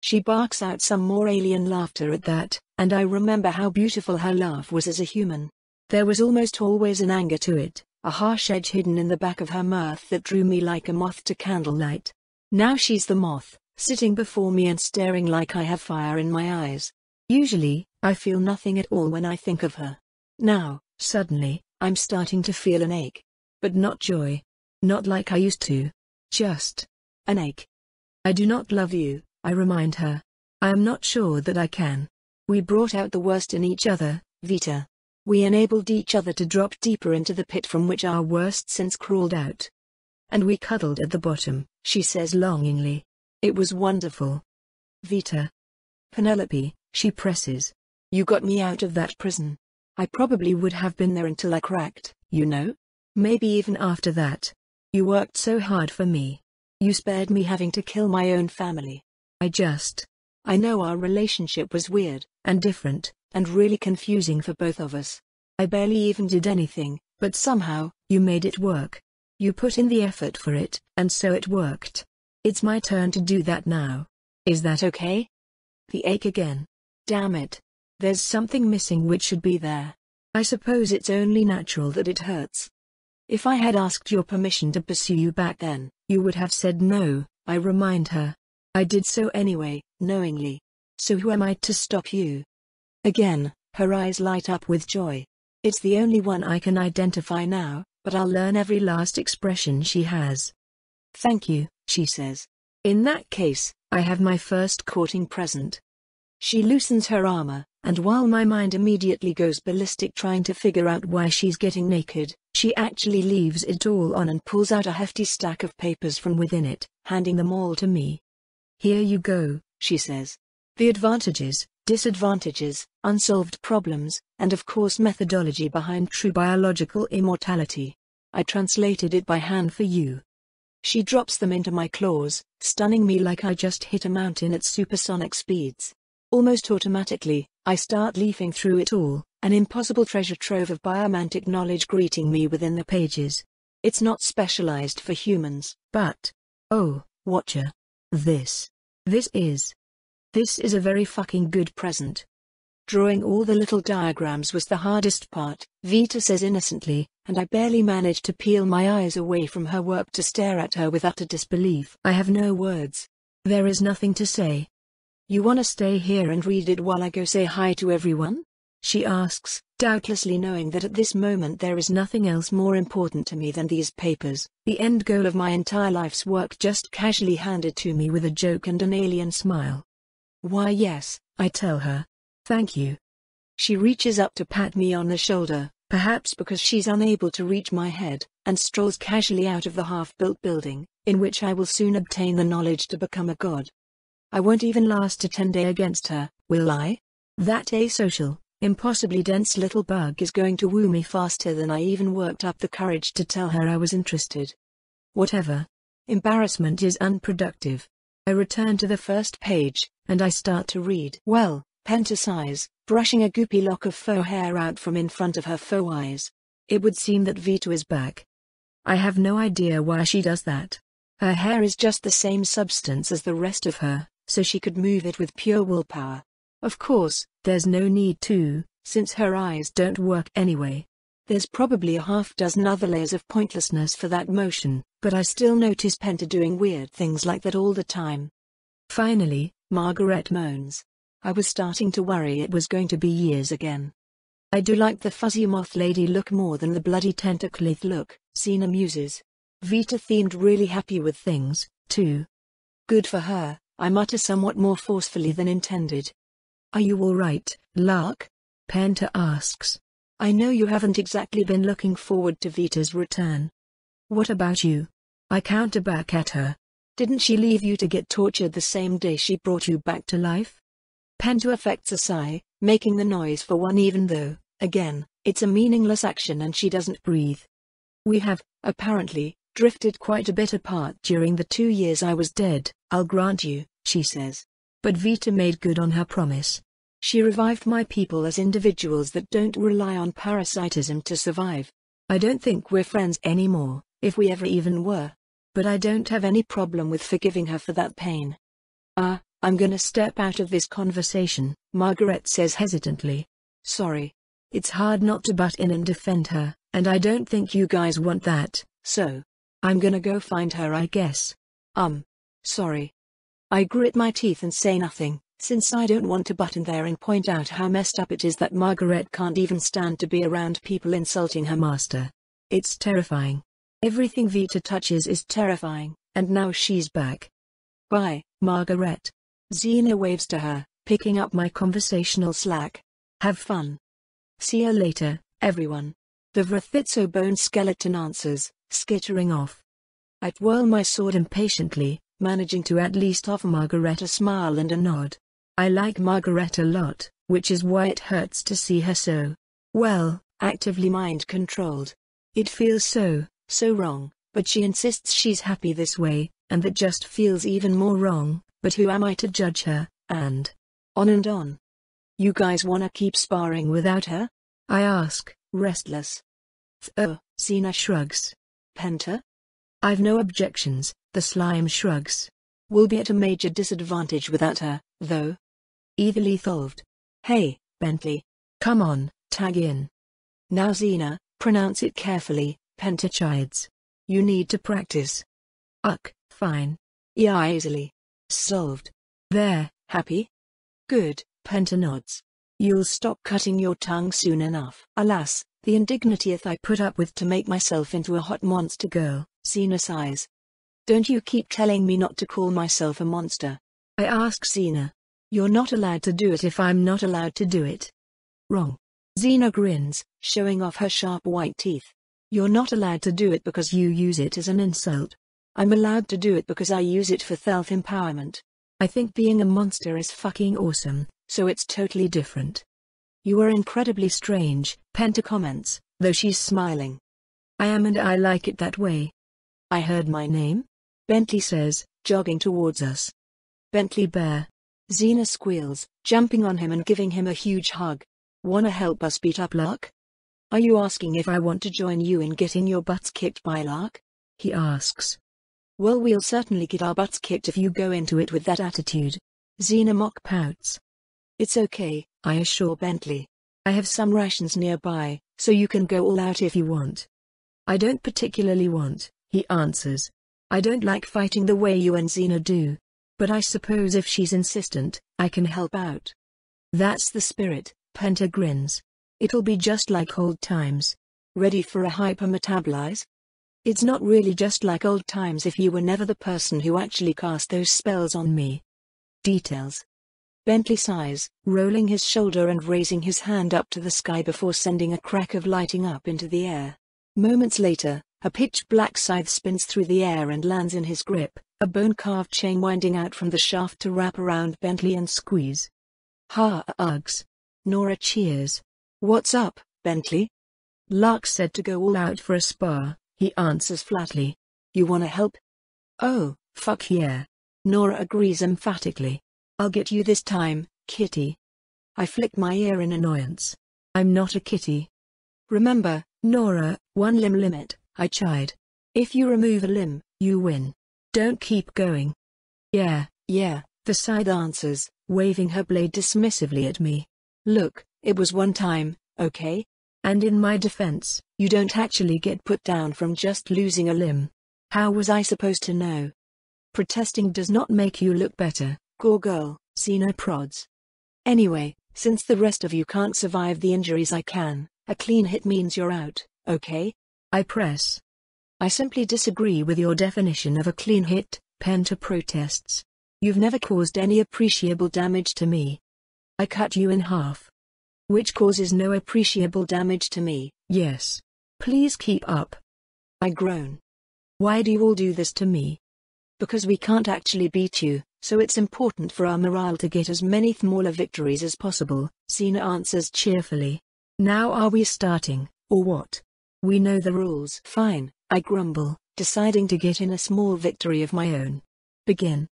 Speaker 1: She barks out some more alien laughter at that, and I remember how beautiful her laugh was as a human. There was almost always an anger to it, a harsh edge hidden in the back of her mirth that drew me like a moth to candlelight. Now she's the moth, sitting before me and staring like I have fire in my eyes. Usually, I feel nothing at all when I think of her. Now, suddenly, I'm starting to feel an ache. But not joy. Not like I used to. Just an ache. I do not love you, I remind her. I am not sure that I can. We brought out the worst in each other, Vita. We enabled each other to drop deeper into the pit from which our worst sins crawled out. And we cuddled at the bottom, she says longingly. It was wonderful. Vita. Penelope, she presses. You got me out of that prison. I probably would have been there until I cracked, you know? Maybe even after that. You worked so hard for me. You spared me having to kill my own family. I know our relationship was weird, and different, and really confusing for both of us. I barely even did anything, but somehow, you made it work. You put in the effort for it, and so it worked. It's my turn to do that now. Is that okay? The ache again. Damn it. There's something missing which should be there. I suppose it's only natural that it hurts. If I had asked your permission to pursue you back then, you would have said no, I remind her. I did so anyway, knowingly. So who am I to stop you? Again, her eyes light up with joy. It's the only one I can identify now, but I'll learn every last expression she has. Thank you, she says. In that case, I have my first courting present. She loosens her armor, and while my mind immediately goes ballistic trying to figure out why she's getting naked, she actually leaves it all on and pulls out a hefty stack of papers from within it, handing them all to me. Here you go, she says. The advantages, disadvantages, unsolved problems, and of course methodology behind true biological immortality. I translated it by hand for you. She drops them into my claws, stunning me like I just hit a mountain at supersonic speeds. Almost automatically, I start leafing through it all, an impossible treasure trove of biomantic knowledge greeting me within the pages. It's not specialized for humans, but... oh, Watcher. This is a very fucking good present. Drawing all the little diagrams was the hardest part, Vita says innocently, and I barely managed to peel my eyes away from her work to stare at her with utter disbelief. I have no words. There is nothing to say. You wanna stay here and read it while I go say hi to everyone? She asks, doubtlessly knowing that at this moment there is nothing else more important to me than these papers, the end goal of my entire life's work just casually handed to me with a joke and an alien smile. Why yes, I tell her. Thank you. She reaches up to pat me on the shoulder, perhaps because she's unable to reach my head, and strolls casually out of the half-built building, in which I will soon obtain the knowledge to become a god. I won't even last a 10-day against her, will I? That asocial, impossibly dense little bug is going to woo me faster than I even worked up the courage to tell her I was interested. Whatever. Embarrassment is unproductive. I return to the first page, and I start to read. Well, Penta sighs, brushing a goopy lock of faux hair out from in front of her faux eyes. It would seem that Vita is back. I have no idea why she does that. Her hair is just the same substance as the rest of her, so she could move it with pure willpower. Of course, there's no need to, since her eyes don't work anyway. There's probably a half-dozen other layers of pointlessness for that motion, but I still notice Penta doing weird things like that all the time. Finally, Margaret moans. I was starting to worry it was going to be years again. I do like the fuzzy moth lady look more than the bloody tentaclith look, Xena muses. Vita seemed really happy with things, too. Good for her, I mutter somewhat more forcefully than intended. Are you alright, Lark? Penta asks. I know you haven't exactly been looking forward to Vita's return. What about you? I counter back at her. Didn't she leave you to get tortured the same day she brought you back to life? Penta affects a sigh, making the noise for one even though, again, it's a meaningless action and she doesn't breathe. We have, apparently, drifted quite a bit apart during the 2 years I was dead, I'll grant you, she says. But Vita made good on her promise. She revived my people as individuals that don't rely on parasitism to survive. I don't think we're friends anymore, if we ever even were. But I don't have any problem with forgiving her for that pain. I'm gonna step out of this conversation, Margaret says hesitantly. Sorry. It's hard not to butt in and defend her, and I don't think you guys want that, so I'm gonna go find her, I guess. Sorry. I grit my teeth and say nothing, since I don't want to butt in there and point out how messed up it is that Margaret can't even stand to be around people insulting her master. It's terrifying. Everything Vita touches is terrifying, and now she's back. Bye, Margaret. Xena waves to her, picking up my conversational slack. Have fun. See you later, everyone. The Vrithitso bone skeleton answers, skittering off. I twirl my sword impatiently, managing to at least offer Margaret a smile and a nod. I like Margaret a lot, which is why it hurts to see her so, well, actively mind-controlled. It feels so wrong, but she insists she's happy this way, and that just feels even more wrong, but who am I to judge her, and on and on. You guys wanna keep sparring without her? I ask, restless. Xena shrugs. Penta? I've no objections, the slime shrugs. We'll be at a major disadvantage without her, though. Evilly solved. Hey, Bentley. Come on, tag in. Now Xena, pronounce it carefully, Penta chides. You need to practice. Fine. Yeah, easily. Solved. There, happy? Good, Penta nods. You'll stop cutting your tongue soon enough. Alas, the indignityth I put up with to make myself into a hot monster girl, Xena sighs. Don't you keep telling me not to call myself a monster. I ask Xena. You're not allowed to do it if I'm not allowed to do it. Wrong. Xena grins, showing off her sharp white teeth. You're not allowed to do it because you use it as an insult. I'm allowed to do it because I use it for self-empowerment. I think being a monster is fucking awesome, so it's totally different. You are incredibly strange, Penta comments, though she's smiling. I am, and I like it that way. I heard my name? Bentley says, jogging towards us. Bentley Bear. Xena squeals, jumping on him and giving him a huge hug. Wanna help us beat up Lark? Are you asking if I want to join you in getting your butts kicked by Lark? He asks. Well, we'll certainly get our butts kicked if you go into it with that attitude. Xena mock pouts. It's okay, I assure Bentley. I have some rations nearby, so you can go all out if you want. I don't particularly want, he answers. I don't like fighting the way you and Xena do. But I suppose if she's insistent, I can help out. That's the spirit, Penta grins. It'll be just like old times. Ready for a hypermetabolize? It's not really just like old times if you were never the person who actually cast those spells on me. Details. Bentley sighs, rolling his shoulder and raising his hand up to the sky before sending a crack of lighting up into the air. Moments later, a pitch-black scythe spins through the air and lands in his grip, a bone-carved chain winding out from the shaft to wrap around Bentley and squeeze. Uggs. Nora cheers. What's up, Bentley? Lark said to go all out for a spar, he answers flatly. You wanna help? Oh, fuck yeah. Nora agrees emphatically. I'll get you this time, kitty. I flick my ear in annoyance. I'm not a kitty. Remember, Nora, 1 limb limit, I chide. If you remove a limb, you win. Don't keep going. Yeah, the scythe answers, waving her blade dismissively at me. Look, it was one time, okay? And in my defense, you don't actually get put down from just losing a limb. How was I supposed to know? Protesting does not make you look better, gore girl, Xena prods. Anyway, since the rest of you can't survive the injuries I can, a clean hit means you're out, okay? I press. I simply disagree with your definition of a clean hit, Penta protests. You've never caused any appreciable damage to me. I cut you in half. Which causes no appreciable damage to me, yes. Please keep up. I groan. Why do you all do this to me? Because we can't actually beat you, so it's important for our morale to get as many smaller victories as possible, Xena answers cheerfully. Now are we starting, or what? We know the rules. Fine, I grumble, deciding to get in a small victory of my own. Begin.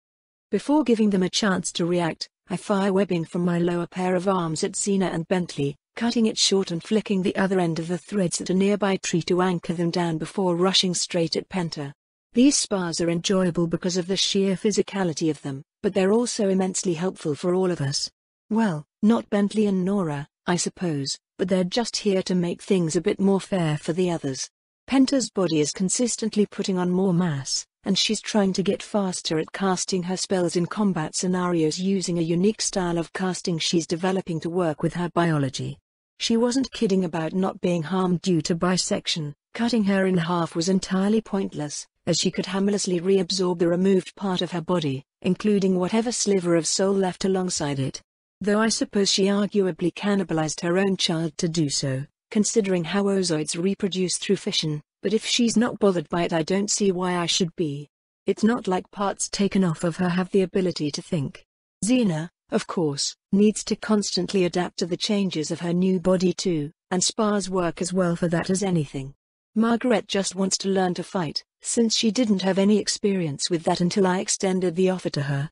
Speaker 1: Before giving them a chance to react, I fire webbing from my lower pair of arms at Xena and Bentley, cutting it short and flicking the other end of the threads at a nearby tree to anchor them down before rushing straight at Penta. These spars are enjoyable because of the sheer physicality of them, but they're also immensely helpful for all of us. Well, not Bentley and Nora, I suppose, but they're just here to make things a bit more fair for the others. Penta's body is consistently putting on more mass, and she's trying to get faster at casting her spells in combat scenarios using a unique style of casting she's developing to work with her biology. She wasn't kidding about not being harmed due to bisection. Cutting her in half was entirely pointless, as she could harmlessly reabsorb the removed part of her body, including whatever sliver of soul left alongside it. Though I suppose she arguably cannibalized her own child to do so, considering how oozoids reproduce through fission, but if she's not bothered by it, I don't see why I should be. It's not like parts taken off of her have the ability to think. Xena, of course, needs to constantly adapt to the changes of her new body too, and spars work as well for that as anything. Margaret just wants to learn to fight, since she didn't have any experience with that until I extended the offer to her.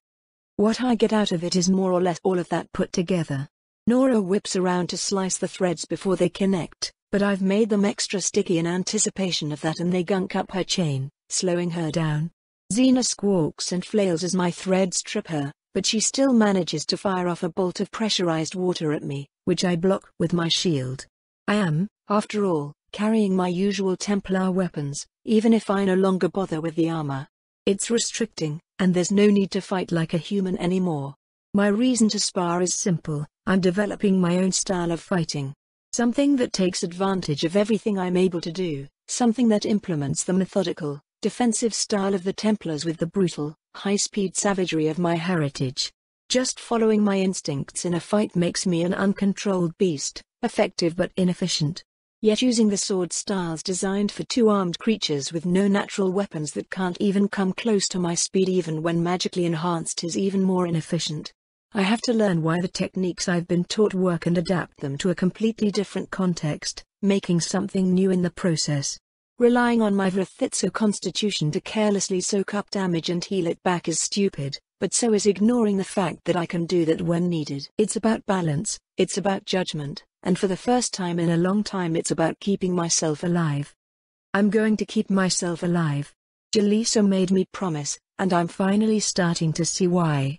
Speaker 1: What I get out of it is more or less all of that put together. Nora whips around to slice the threads before they connect, but I've made them extra sticky in anticipation of that, and they gunk up her chain, slowing her down. Xena squawks and flails as my threads trip her, but she still manages to fire off a bolt of pressurized water at me, which I block with my shield. I am, after all, carrying my usual Templar weapons, even if I no longer bother with the armor. It's restricting, and there's no need to fight like a human anymore. My reason to spar is simple: I'm developing my own style of fighting. Something that takes advantage of everything I'm able to do, something that implements the methodical, defensive style of the Templars with the brutal, high-speed savagery of my heritage. Just following my instincts in a fight makes me an uncontrolled beast, effective but inefficient. Yet using the sword styles designed for two-armed creatures with no natural weapons that can't even come close to my speed even when magically enhanced is even more inefficient. I have to learn why the techniques I've been taught work and adapt them to a completely different context, making something new in the process. Relying on my Vrithitsa constitution to carelessly soak up damage and heal it back is stupid, but so is ignoring the fact that I can do that when needed. It's about balance, it's about judgment, and for the first time in a long time it's about keeping myself alive. I'm going to keep myself alive. Jaleesa made me promise, and I'm finally starting to see why.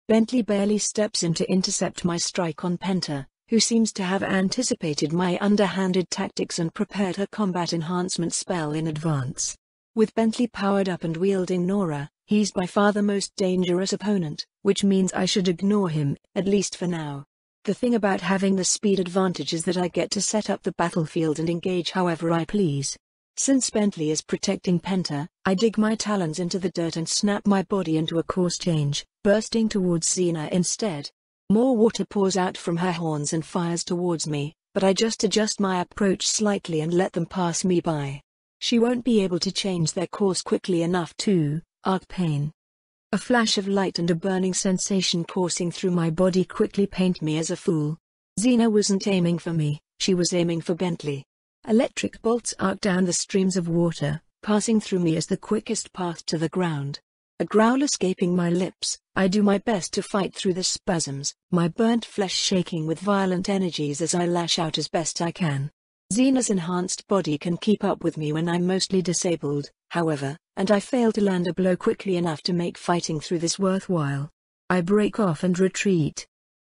Speaker 1: Bentley barely steps in to intercept my strike on Penta, who seems to have anticipated my underhanded tactics and prepared her combat enhancement spell in advance. With Bentley powered up and wielding Nora, he's by far the most dangerous opponent, which means I should ignore him, at least for now. The thing about having the speed advantage is that I get to set up the battlefield and engage however I please. Since Bentley is protecting Penta, I dig my talons into the dirt and snap my body into a course change, bursting towards Xena instead. More water pours out from her horns and fires towards me, but I just adjust my approach slightly and let them pass me by. She won't be able to change their course quickly enough to arc pain. A flash of light and a burning sensation coursing through my body quickly paint me as a fool. Xena wasn't aiming for me, she was aiming for Bentley. Electric bolts arc down the streams of water, passing through me as the quickest path to the ground. A growl escaping my lips, I do my best to fight through the spasms, my burnt flesh shaking with violent energies as I lash out as best I can. Xena's enhanced body can keep up with me when I'm mostly disabled, however, and I fail to land a blow quickly enough to make fighting through this worthwhile. I break off and retreat.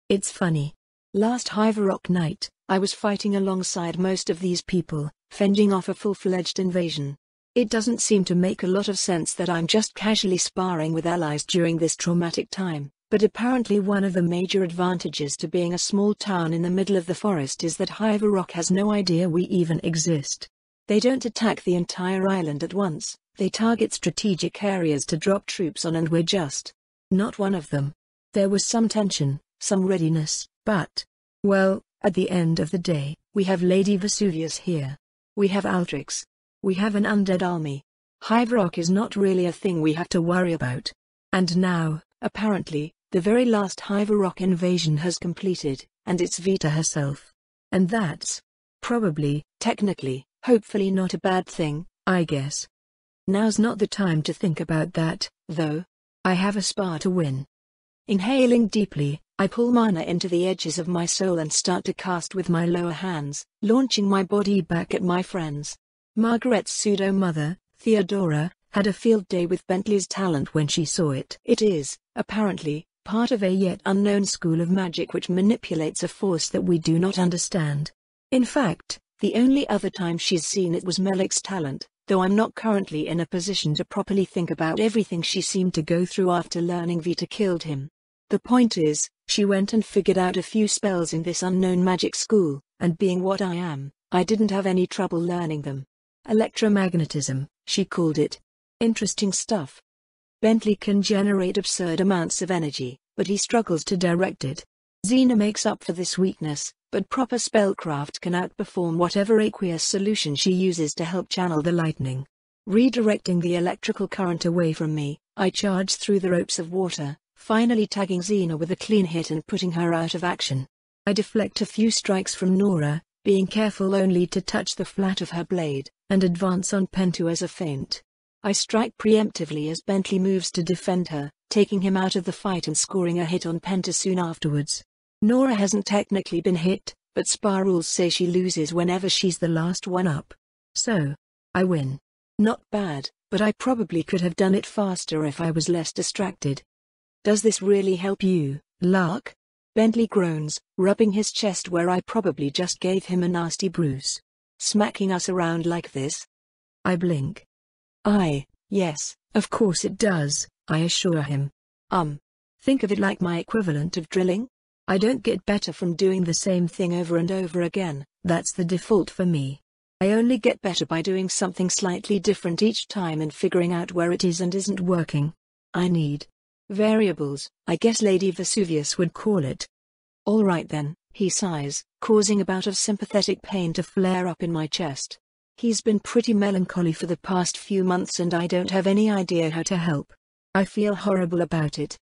Speaker 1: It's funny. Last Hiverrock night, I was fighting alongside most of these people, fending off a full-fledged invasion. It doesn't seem to make a lot of sense that I'm just casually sparring with allies during this traumatic time, but apparently one of the major advantages to being a small town in the middle of the forest is that Hiverrock has no idea we even exist. They don't attack the entire island at once, they target strategic areas to drop troops on, and we're just not one of them. There was some tension, some readiness, but, well, at the end of the day, we have Lady Vesuvius here. We have Aldrix. We have an undead army. Hiverrock is not really a thing we have to worry about. And now, apparently, the very last Hiverrock invasion has completed, and it's Vita herself. And that's probably, technically, hopefully not a bad thing, I guess. Now's not the time to think about that, though. I have a spar to win. Inhaling deeply, I pull mana into the edges of my soul and start to cast with my lower hands, launching my body back at my friends. Margaret's pseudo-mother, Theodora, had a field day with Bentley's talent when she saw it. It is, apparently, part of a yet unknown school of magic which manipulates a force that we do not understand. In fact, the only other time she's seen it was Melik's talent, though I'm not currently in a position to properly think about everything she seemed to go through after learning Vita killed him. The point is, she went and figured out a few spells in this unknown magic school, and being what I am, I didn't have any trouble learning them. Electromagnetism, she called it. Interesting stuff. Bentley can generate absurd amounts of energy, but he struggles to direct it. Xena makes up for this weakness, but proper spellcraft can outperform whatever aqueous solution she uses to help channel the lightning. Redirecting the electrical current away from me, I charge through the ropes of water, finally tagging Xena with a clean hit and putting her out of action. I deflect a few strikes from Nora, being careful only to touch the flat of her blade, and advance on Pentu as a feint. I strike preemptively as Bentley moves to defend her, taking him out of the fight and scoring a hit on Pentu soon afterwards. Nora hasn't technically been hit, but spar rules say she loses whenever she's the last one up. So, I win. Not bad, but I probably could have done it faster if I was less distracted. Does this really help you, Lark? Bentley groans, rubbing his chest where I probably just gave him a nasty bruise. Smacking us around like this? I blink. Yes, of course it does, I assure him. Think of it like my equivalent of drilling? I don't get better from doing the same thing over and over again, that's the default for me. I only get better by doing something slightly different each time and figuring out where it is and isn't working. I need variables, I guess Lady Vesuvius would call it. All right then, he sighs, causing a bout of sympathetic pain to flare up in my chest. He's been pretty melancholy for the past few months and I don't have any idea how to help. I feel horrible about it.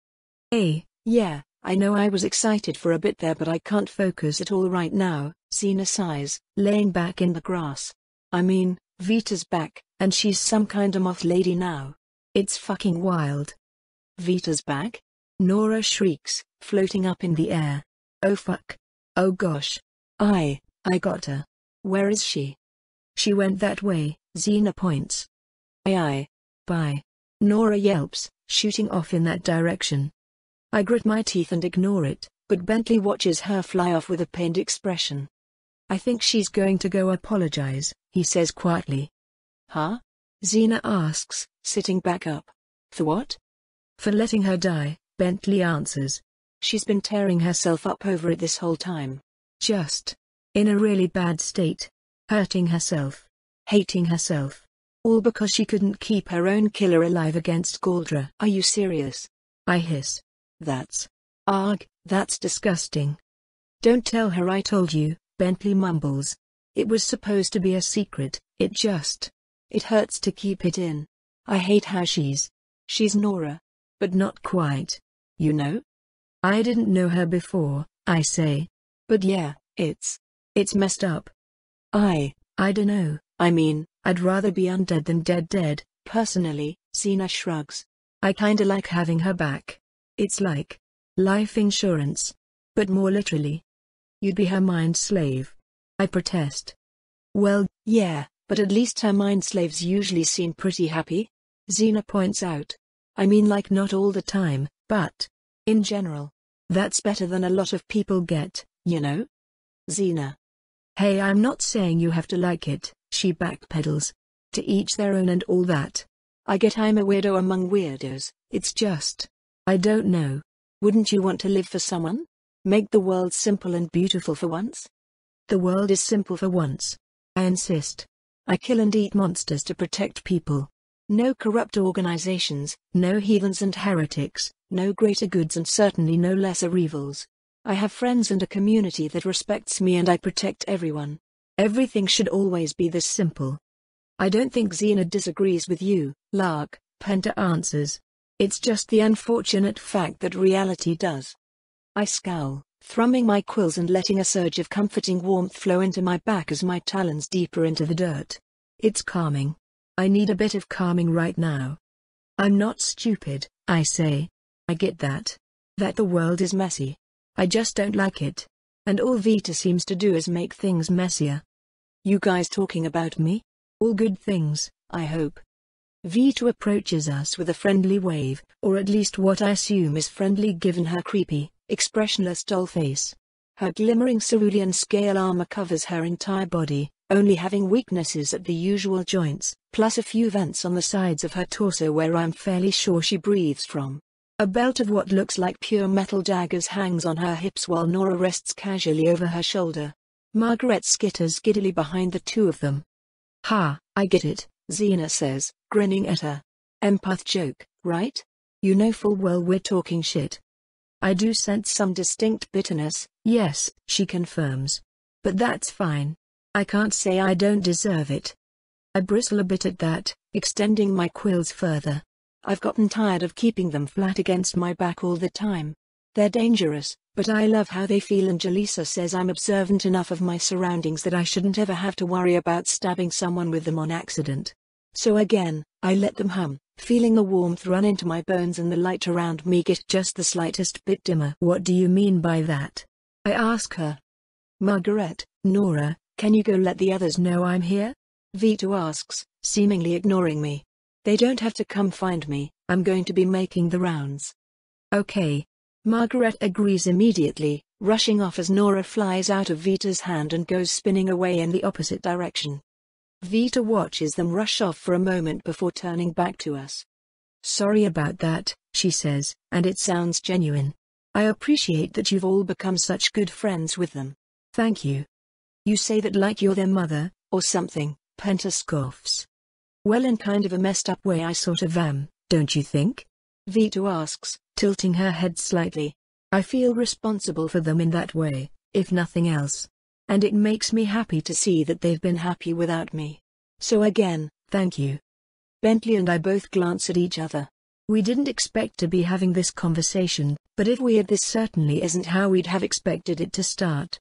Speaker 1: Yeah, I know I was excited for a bit there but I can't focus at all right now, Xena sighs, laying back in the grass. I mean, Vita's back, and she's some kind of moth lady now. It's fucking wild. Vita's back? Nora shrieks, floating up in the air. Oh fuck. Oh gosh. I got her. Where is she? She went that way, Xena points. Bye. Nora yelps, shooting off in that direction. I grit my teeth and ignore it, but Bentley watches her fly off with a pained expression. I think she's going to go apologize, he says quietly. Huh? Xena asks, sitting back up. For what? For letting her die, Bentley answers. She's been tearing herself up over it this whole time. Just in a really bad state. Hurting herself. Hating herself. All because she couldn't keep her own killer alive against Galdra. Are you serious? I hiss. That's disgusting. Don't tell her I told you, Bentley mumbles. It was supposed to be a secret, it hurts to keep it in. I hate how she's Nora. But not quite. You know? I didn't know her before, I say. But yeah, it's messed up. I dunno, I mean, I'd rather be undead than dead, personally. Xena shrugs. I kinda like having her back. It's like life insurance. But more literally. You'd be her mind slave. I protest. Well, yeah, but at least her mind slaves usually seem pretty happy. Xena points out. I mean, like, not all the time, but in general. That's better than a lot of people get, you know? Xena. Hey, I'm not saying you have to like it, she backpedals. To each their own and all that. I get I'm a weirdo among weirdos, it's just, I don't know. Wouldn't you want to live for someone? Make the world simple and beautiful for once? The world is simple for once. I insist. I kill and eat monsters to protect people. No corrupt organizations, no heathens and heretics, no greater goods and certainly no lesser evils. I have friends and a community that respects me and I protect everyone. Everything should always be this simple. I don't think Xena disagrees with you, Lark, Penta answers. It's just the unfortunate fact that reality does. I scowl, thrumming my quills and letting a surge of comforting warmth flow into my back as my talons deeper into the dirt. It's calming. I need a bit of calming right now. I'm not stupid, I say. I get that. That the world is messy. I just don't like it. And all Vita seems to do is make things messier. You guys talking about me? All good things, I hope. Vita approaches us with a friendly wave, or at least what I assume is friendly given her creepy, expressionless doll face. Her glimmering cerulean scale armor covers her entire body, only having weaknesses at the usual joints, plus a few vents on the sides of her torso where I'm fairly sure she breathes from. A belt of what looks like pure metal daggers hangs on her hips while Nora rests casually over her shoulder. Margaret skitters giddily behind the two of them. Ha, I get it, Xena says, grinning at her. Empath joke, right? You know full well we're talking shit. I do sense some distinct bitterness, yes, she confirms. But that's fine. I can't say I don't deserve it. I bristle a bit at that, extending my quills further. I've gotten tired of keeping them flat against my back all the time. They're dangerous, but I love how they feel, and Jaleesa says I'm observant enough of my surroundings that I shouldn't ever have to worry about stabbing someone with them on accident. So again, I let them hum, feeling the warmth run into my bones and the light around me get just the slightest bit dimmer. What do you mean by that? I ask her. Margaret, Nora, can you go let the others know I'm here? Vito asks, seemingly ignoring me. They don't have to come find me, I'm going to be making the rounds. Okay. Margaret agrees immediately, rushing off as Nora flies out of Vita's hand and goes spinning away in the opposite direction. Vita watches them rush off for a moment before turning back to us. Sorry about that, she says, and it sounds genuine. I appreciate that you've all become such good friends with them. Thank you. You say that like you're their mother, or something, Penta scoffs. Well, in kind of a messed up way I sort of am, don't you think? Vito asks, tilting her head slightly. I feel responsible for them in that way, if nothing else. And it makes me happy to see that they've been happy without me. So again, thank you. Bentley and I both glance at each other. We didn't expect to be having this conversation, but if we had, this certainly isn't how we'd have expected it to start.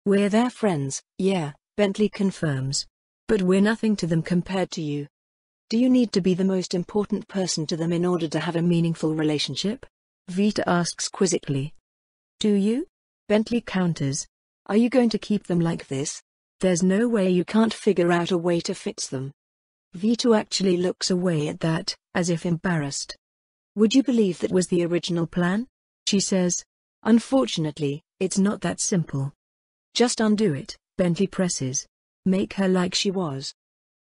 Speaker 1: We're their friends, yeah, Bentley confirms. But we're nothing to them compared to you. Do you need to be the most important person to them in order to have a meaningful relationship? Vita asks quizzically. Do you? Bentley counters. Are you going to keep them like this? There's no way you can't figure out a way to fix them. Vito actually looks away at that, as if embarrassed. Would you believe that was the original plan? She says. Unfortunately, it's not that simple. Just undo it, Bentley presses. Make her like she was.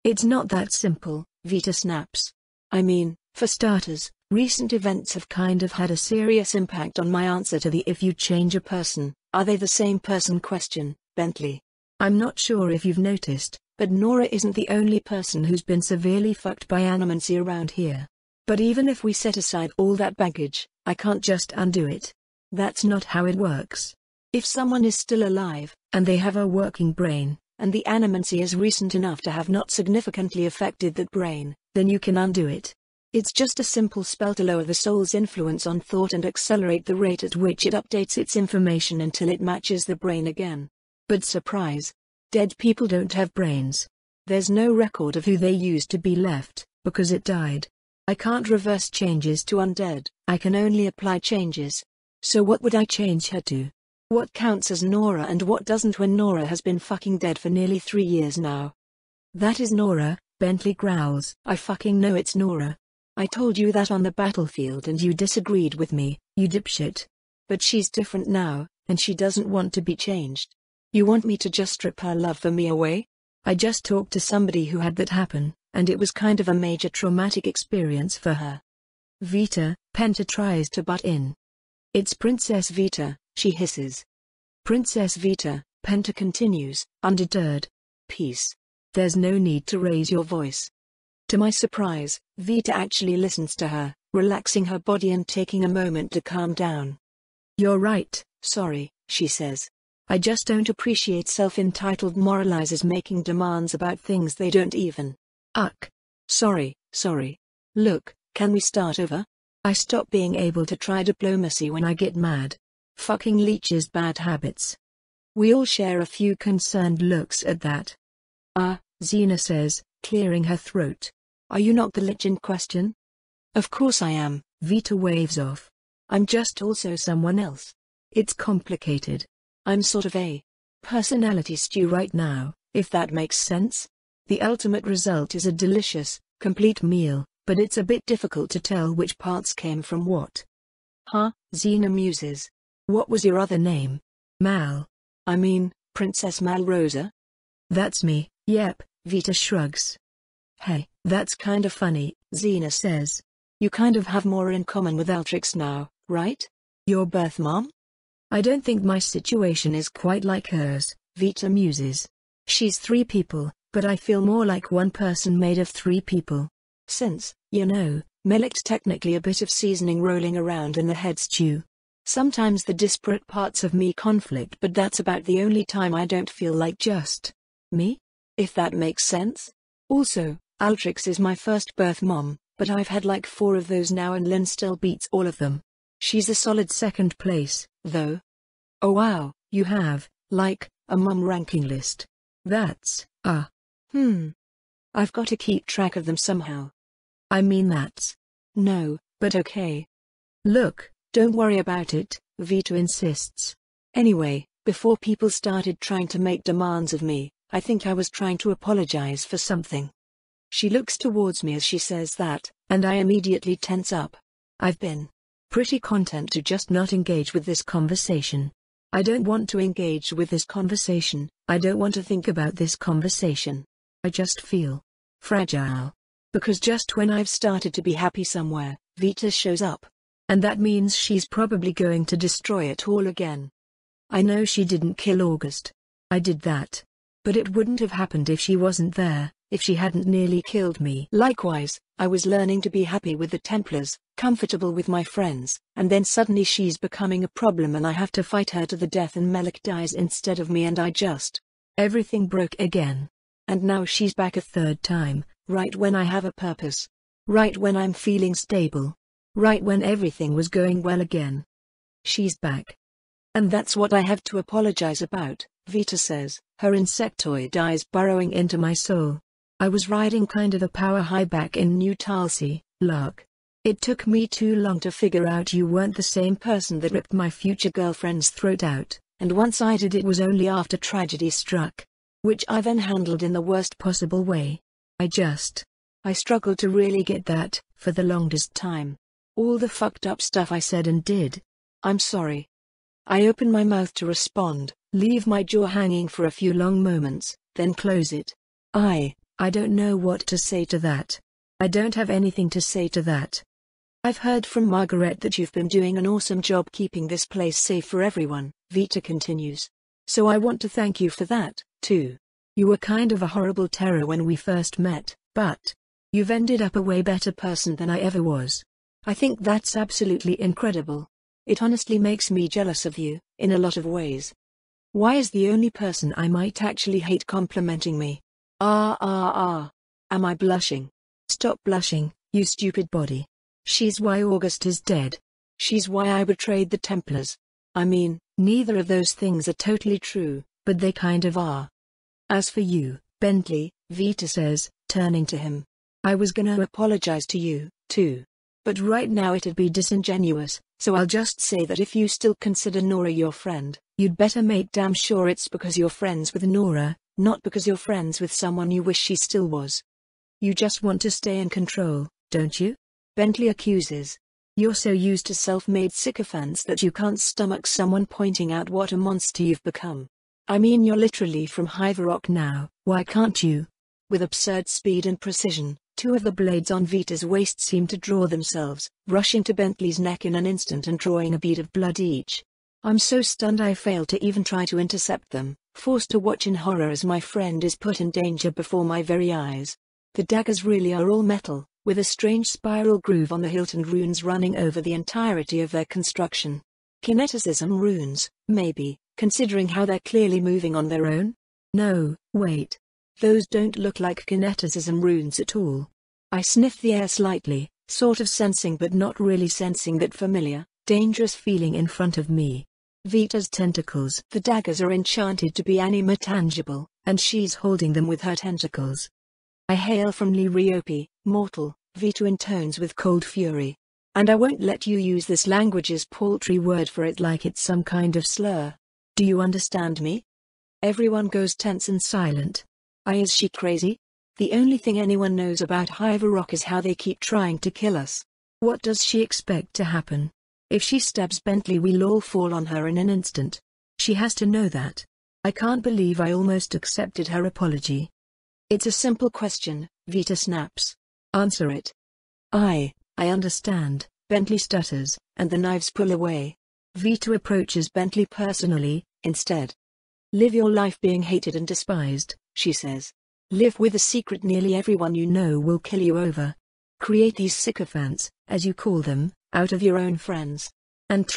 Speaker 1: It's not that simple, Vita snaps. I mean, for starters, recent events have kind of had a serious impact on my answer to the if you change a person, are they the same person question, Bentley. I'm not sure if you've noticed, but Nora isn't the only person who's been severely fucked by animancy around here. But even if we set aside all that baggage, I can't just undo it. That's not how it works. If someone is still alive, and they have a working brain, and the animancy is recent enough to have not significantly affected that brain, then you can undo it. It's just a simple spell to lower the soul's influence on thought and accelerate the rate at which it updates its information until it matches the brain again. But surprise! Dead people don't have brains. There's no record of who they used to be left, because it died. I can't reverse changes to undead, I can only apply changes. So what would I change her to? What counts as Nora and what doesn't when Nora has been fucking dead for nearly 3 years now? That is Nora, Bentley growls. I fucking know it's Nora. I told you that on the battlefield and you disagreed with me, you dipshit. But she's different now, and she doesn't want to be changed. You want me to just strip her love for me away? I just talked to somebody who had that happen, and it was kind of a major traumatic experience for her. Vita, Penta tries to butt in. It's Princess Vita, she hisses. Princess Vita, Penta continues, undeterred. Peace. There's no need to raise your voice. To my surprise, Vita actually listens to her, relaxing her body and taking a moment to calm down. You're right, sorry, she says. I just don't appreciate self-entitled moralizers making demands about things they don't even. Sorry. Look, can we start over? I stop being able to try diplomacy when I get mad. Fucking leeches bad habits. We all share a few concerned looks at that. Xena says, clearing her throat. Are you not the lich in question? Of course I am, Vita waves off. I'm just also someone else. It's complicated. I'm sort of a personality stew right now, if that makes sense. The ultimate result is a delicious, complete meal, but it's a bit difficult to tell which parts came from what. Xena muses. What was your other name? Mal. I mean, Princess Malrosa? That's me, yep, Vita shrugs. Hey, that's kinda funny, Xena says. You kind of have more in common with Altrix now, right? Your birth mom? I don't think my situation is quite like hers, Vita muses. She's 3 people, but I feel more like one person made of 3 people. Since, Melic's technically a bit of seasoning rolling around in the head stew. Sometimes the disparate parts of me conflict, but that's about the only time I don't feel like just me, if that makes sense. Also, Altrix is my first birth mom, but I've had like 4 of those now and Lynn still beats all of them. She's a solid second place, though. Oh wow, you have, like, a mum ranking list. That's, I've got to keep track of them somehow. I mean that's. No, but okay. Look, don't worry about it, Vita insists. Anyway, before people started trying to make demands of me, I think I was trying to apologize for something. She looks towards me as she says that, and I immediately tense up. I've been pretty content to just not engage with this conversation. I don't want to engage with this conversation, I don't want to think about this conversation. I just feel fragile. Because just when I've started to be happy somewhere, Vita shows up. And that means she's probably going to destroy it all again. I know she didn't kill August. I did that. But it wouldn't have happened if she wasn't there, if she hadn't nearly killed me. Likewise, I was learning to be happy with the Templars, comfortable with my friends, and then suddenly she's becoming a problem and I have to fight her to the death and Melic dies instead of me and everything broke again. And now she's back a 3rd time, right when I have a purpose. Right when I'm feeling stable. Right when everything was going well again. She's back. And that's what I have to apologize about, Vita says, her insectoid eyes burrowing into my soul. I was riding kind of a power high back in New Talsi, Lark. It took me too long to figure out you weren't the same person that ripped my future girlfriend's throat out, and once I did it was only after tragedy struck. Which I then handled in the worst possible way. I struggled to really get that, for the longest time. All the fucked up stuff I said and did. I'm sorry. I open my mouth to respond, leave my jaw hanging for a few long moments, then close it. I don't know what to say to that. I don't have anything to say to that. I've heard from Margaret that you've been doing an awesome job keeping this place safe for everyone, Vita continues. So I want to thank you for that, too. You were kind of a horrible terror when we first met, but you've ended up a way better person than I ever was. I think that's absolutely incredible. It honestly makes me jealous of you, in a lot of ways. Why is the only person I might actually hate complimenting me? Am I blushing? Stop blushing, you stupid body. She's why August is dead. She's why I betrayed the Templars. I mean, neither of those things are totally true, but they kind of are. As for you, Bentley, Vita says, turning to him. I was gonna apologize to you, too. But right now it'd be disingenuous, so I'll just say that if you still consider Nora your friend, you'd better make damn sure it's because you're friends with Nora, not because you're friends with someone you wish she still was. You just want to stay in control, don't you? Bentley accuses. You're so used to self-made sycophants that you can't stomach someone pointing out what a monster you've become. I mean, you're literally from Hyverock now, why can't you? With absurd speed and precision, two of the blades on Vita's waist seem to draw themselves, rushing to Bentley's neck in an instant and drawing a bead of blood each. I'm so stunned I fail to even try to intercept them, forced to watch in horror as my friend is put in danger before my very eyes. The daggers really are all metal, with a strange spiral groove on the hilt and runes running over the entirety of their construction. Kineticism runes, maybe, considering how they're clearly moving on their own? No, wait. Those don't look like kineticism runes at all. I sniffed the air slightly, sort of sensing but not really sensing that familiar, dangerous feeling in front of me. Vita's tentacles. The daggers are enchanted to be anima-tangible, and she's holding them with her tentacles. I hail from Liriope, mortal, Vita intones with cold fury. And I won't let you use this language's paltry word for it like it's some kind of slur. Do you understand me? Everyone goes tense and silent. Is she crazy? The only thing anyone knows about Hyverock is how they keep trying to kill us. What does she expect to happen? If she stabs Bentley, we'll all fall on her in an instant. She has to know that. I can't believe I almost accepted her apology. It's a simple question, Vita snaps. Answer it. I understand, Bentley stutters, and the knives pull away. Vita approaches Bentley personally, instead. Live your life being hated and despised, she says. Live with a secret nearly everyone you know will kill you over. Create these sycophants, as you call them, out of your own friends. And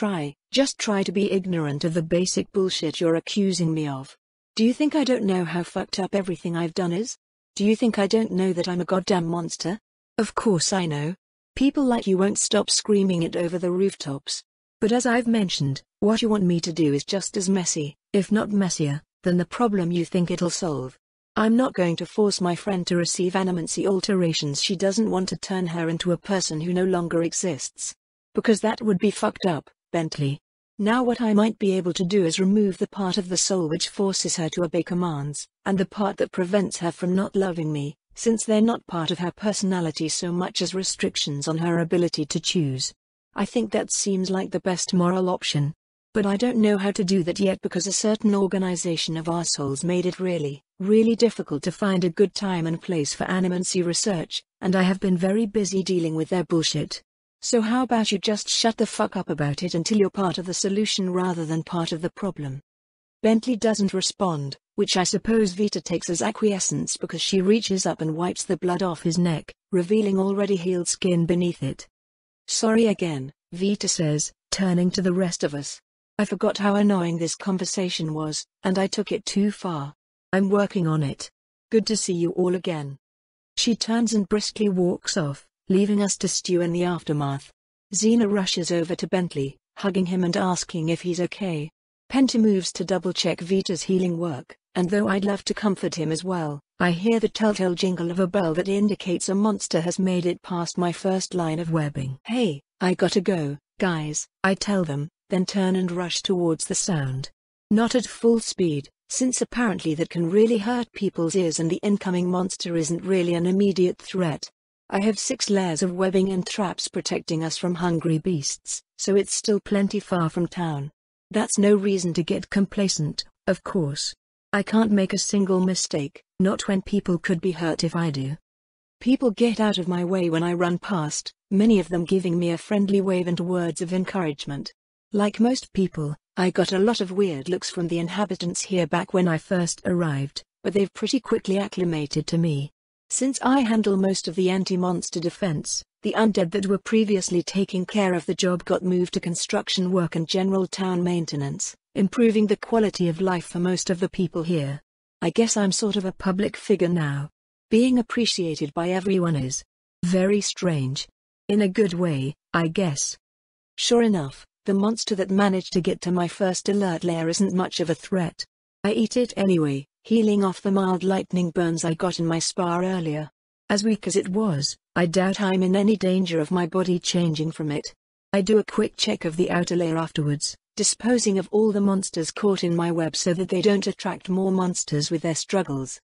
Speaker 1: just try to be ignorant of the basic bullshit you're accusing me of. Do you think I don't know how fucked up everything I've done is? Do you think I don't know that I'm a goddamn monster? Of course I know. People like you won't stop screaming it over the rooftops. But as I've mentioned, what you want me to do is just as messy, if not messier, than the problem you think it'll solve. I'm not going to force my friend to receive animancy alterations she doesn't want to turn her into a person who no longer exists. Because that would be fucked up, Bentley. Now what I might be able to do is remove the part of the soul which forces her to obey commands, and the part that prevents her from not loving me, since they're not part of her personality so much as restrictions on her ability to choose. I think that seems like the best moral option. But I don't know how to do that yet because a certain organization of arseholes made it really difficult to find a good time and place for animancy research, and I have been very busy dealing with their bullshit. So how about you just shut the fuck up about it until you're part of the solution rather than part of the problem? Bentley doesn't respond, which I suppose Vita takes as acquiescence because she reaches up and wipes the blood off his neck, revealing already healed skin beneath it. Sorry again, Vita says, turning to the rest of us. I forgot how annoying this conversation was, and I took it too far. I'm working on it. Good to see you all again. She turns and briskly walks off, leaving us to stew in the aftermath. Xena rushes over to Bentley, hugging him and asking if he's okay. Penta moves to double-check Vita's healing work, and though I'd love to comfort him as well, I hear the telltale jingle of a bell that indicates a monster has made it past my first line of webbing. Hey, I gotta go, guys, I tell them, then turn and rush towards the sound. Not at full speed, since apparently that can really hurt people's ears and the incoming monster isn't really an immediate threat. I have 6 layers of webbing and traps protecting us from hungry beasts, so it's still plenty far from town. That's no reason to get complacent, of course. I can't make a single mistake, not when people could be hurt if I do. People get out of my way when I run past, many of them giving me a friendly wave and words of encouragement. Like most people, I got a lot of weird looks from the inhabitants here back when I first arrived, but they've pretty quickly acclimated to me. Since I handle most of the anti-monster defense, the undead that were previously taking care of the job got moved to construction work and general town maintenance, improving the quality of life for most of the people here. I guess I'm sort of a public figure now. Being appreciated by everyone is very strange. In a good way, I guess. Sure enough, the monster that managed to get to my first alert layer isn't much of a threat. I eat it anyway, healing off the mild lightning burns I got in my spa earlier. As weak as it was, I doubt I'm in any danger of my body changing from it. I do a quick check of the outer layer afterwards, disposing of all the monsters caught in my web so that they don't attract more monsters with their struggles.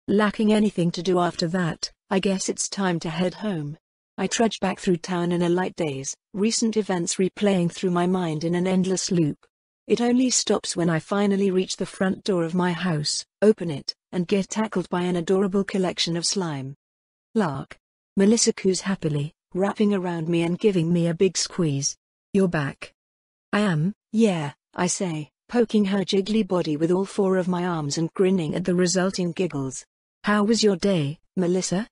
Speaker 1: Lacking anything to do after that, I guess it's time to head home. I trudge back through town in a light daze, recent events replaying through my mind in an endless loop. It only stops when I finally reach the front door of my house, open it, and get tackled by an adorable collection of slime. Lark. Melissa coos happily, wrapping around me and giving me a big squeeze. You're back. I am, yeah, I say, poking her jiggly body with all four of my arms and grinning at the resulting giggles. How was your day, Melissa?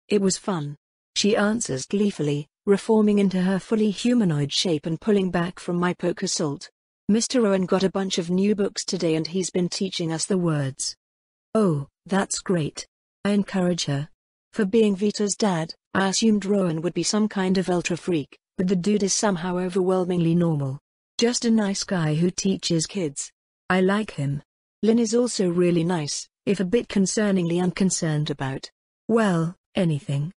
Speaker 1: It was fun. She answers gleefully, reforming into her fully humanoid shape and pulling back from my poke assault. Mr. Owen got a bunch of new books today and he's been teaching us the words. Oh, that's great. I encourage her. For being Vita's dad, I assumed Rowan would be some kind of ultra freak, but the dude is somehow overwhelmingly normal. Just a nice guy who teaches kids. I like him. Lynn is also really nice, if a bit concerningly unconcerned about, well, anything.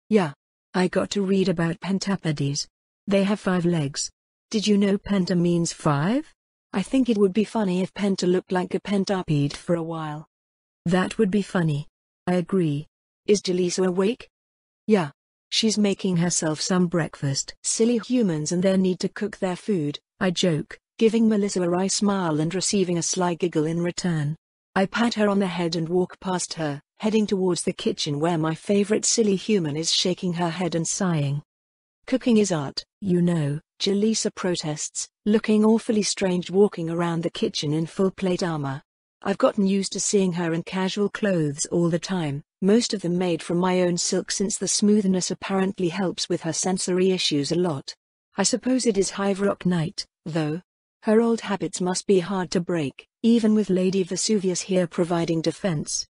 Speaker 1: Yeah. I got to read about pentapodes. They have 5 legs. Did you know penta means 5? I think it would be funny if penta looked like a pentapede for a while. That would be funny. I agree. Is Jaleesa awake? Yeah. She's making herself some breakfast. Silly humans and their need to cook their food, I joke, giving Melissa a wry smile and receiving a sly giggle in return. I pat her on the head and walk past her, heading towards the kitchen where my favorite silly human is shaking her head and sighing. Cooking is art, you know, Jaleesa protests, looking awfully strange walking around the kitchen in full plate armor. I've gotten used to seeing her in casual clothes all the time, most of them made from my own silk since the smoothness apparently helps with her sensory issues a lot. I suppose it is Hive Rock night, though. Her old habits must be hard to break, even with Lady Vesuvius here providing defense.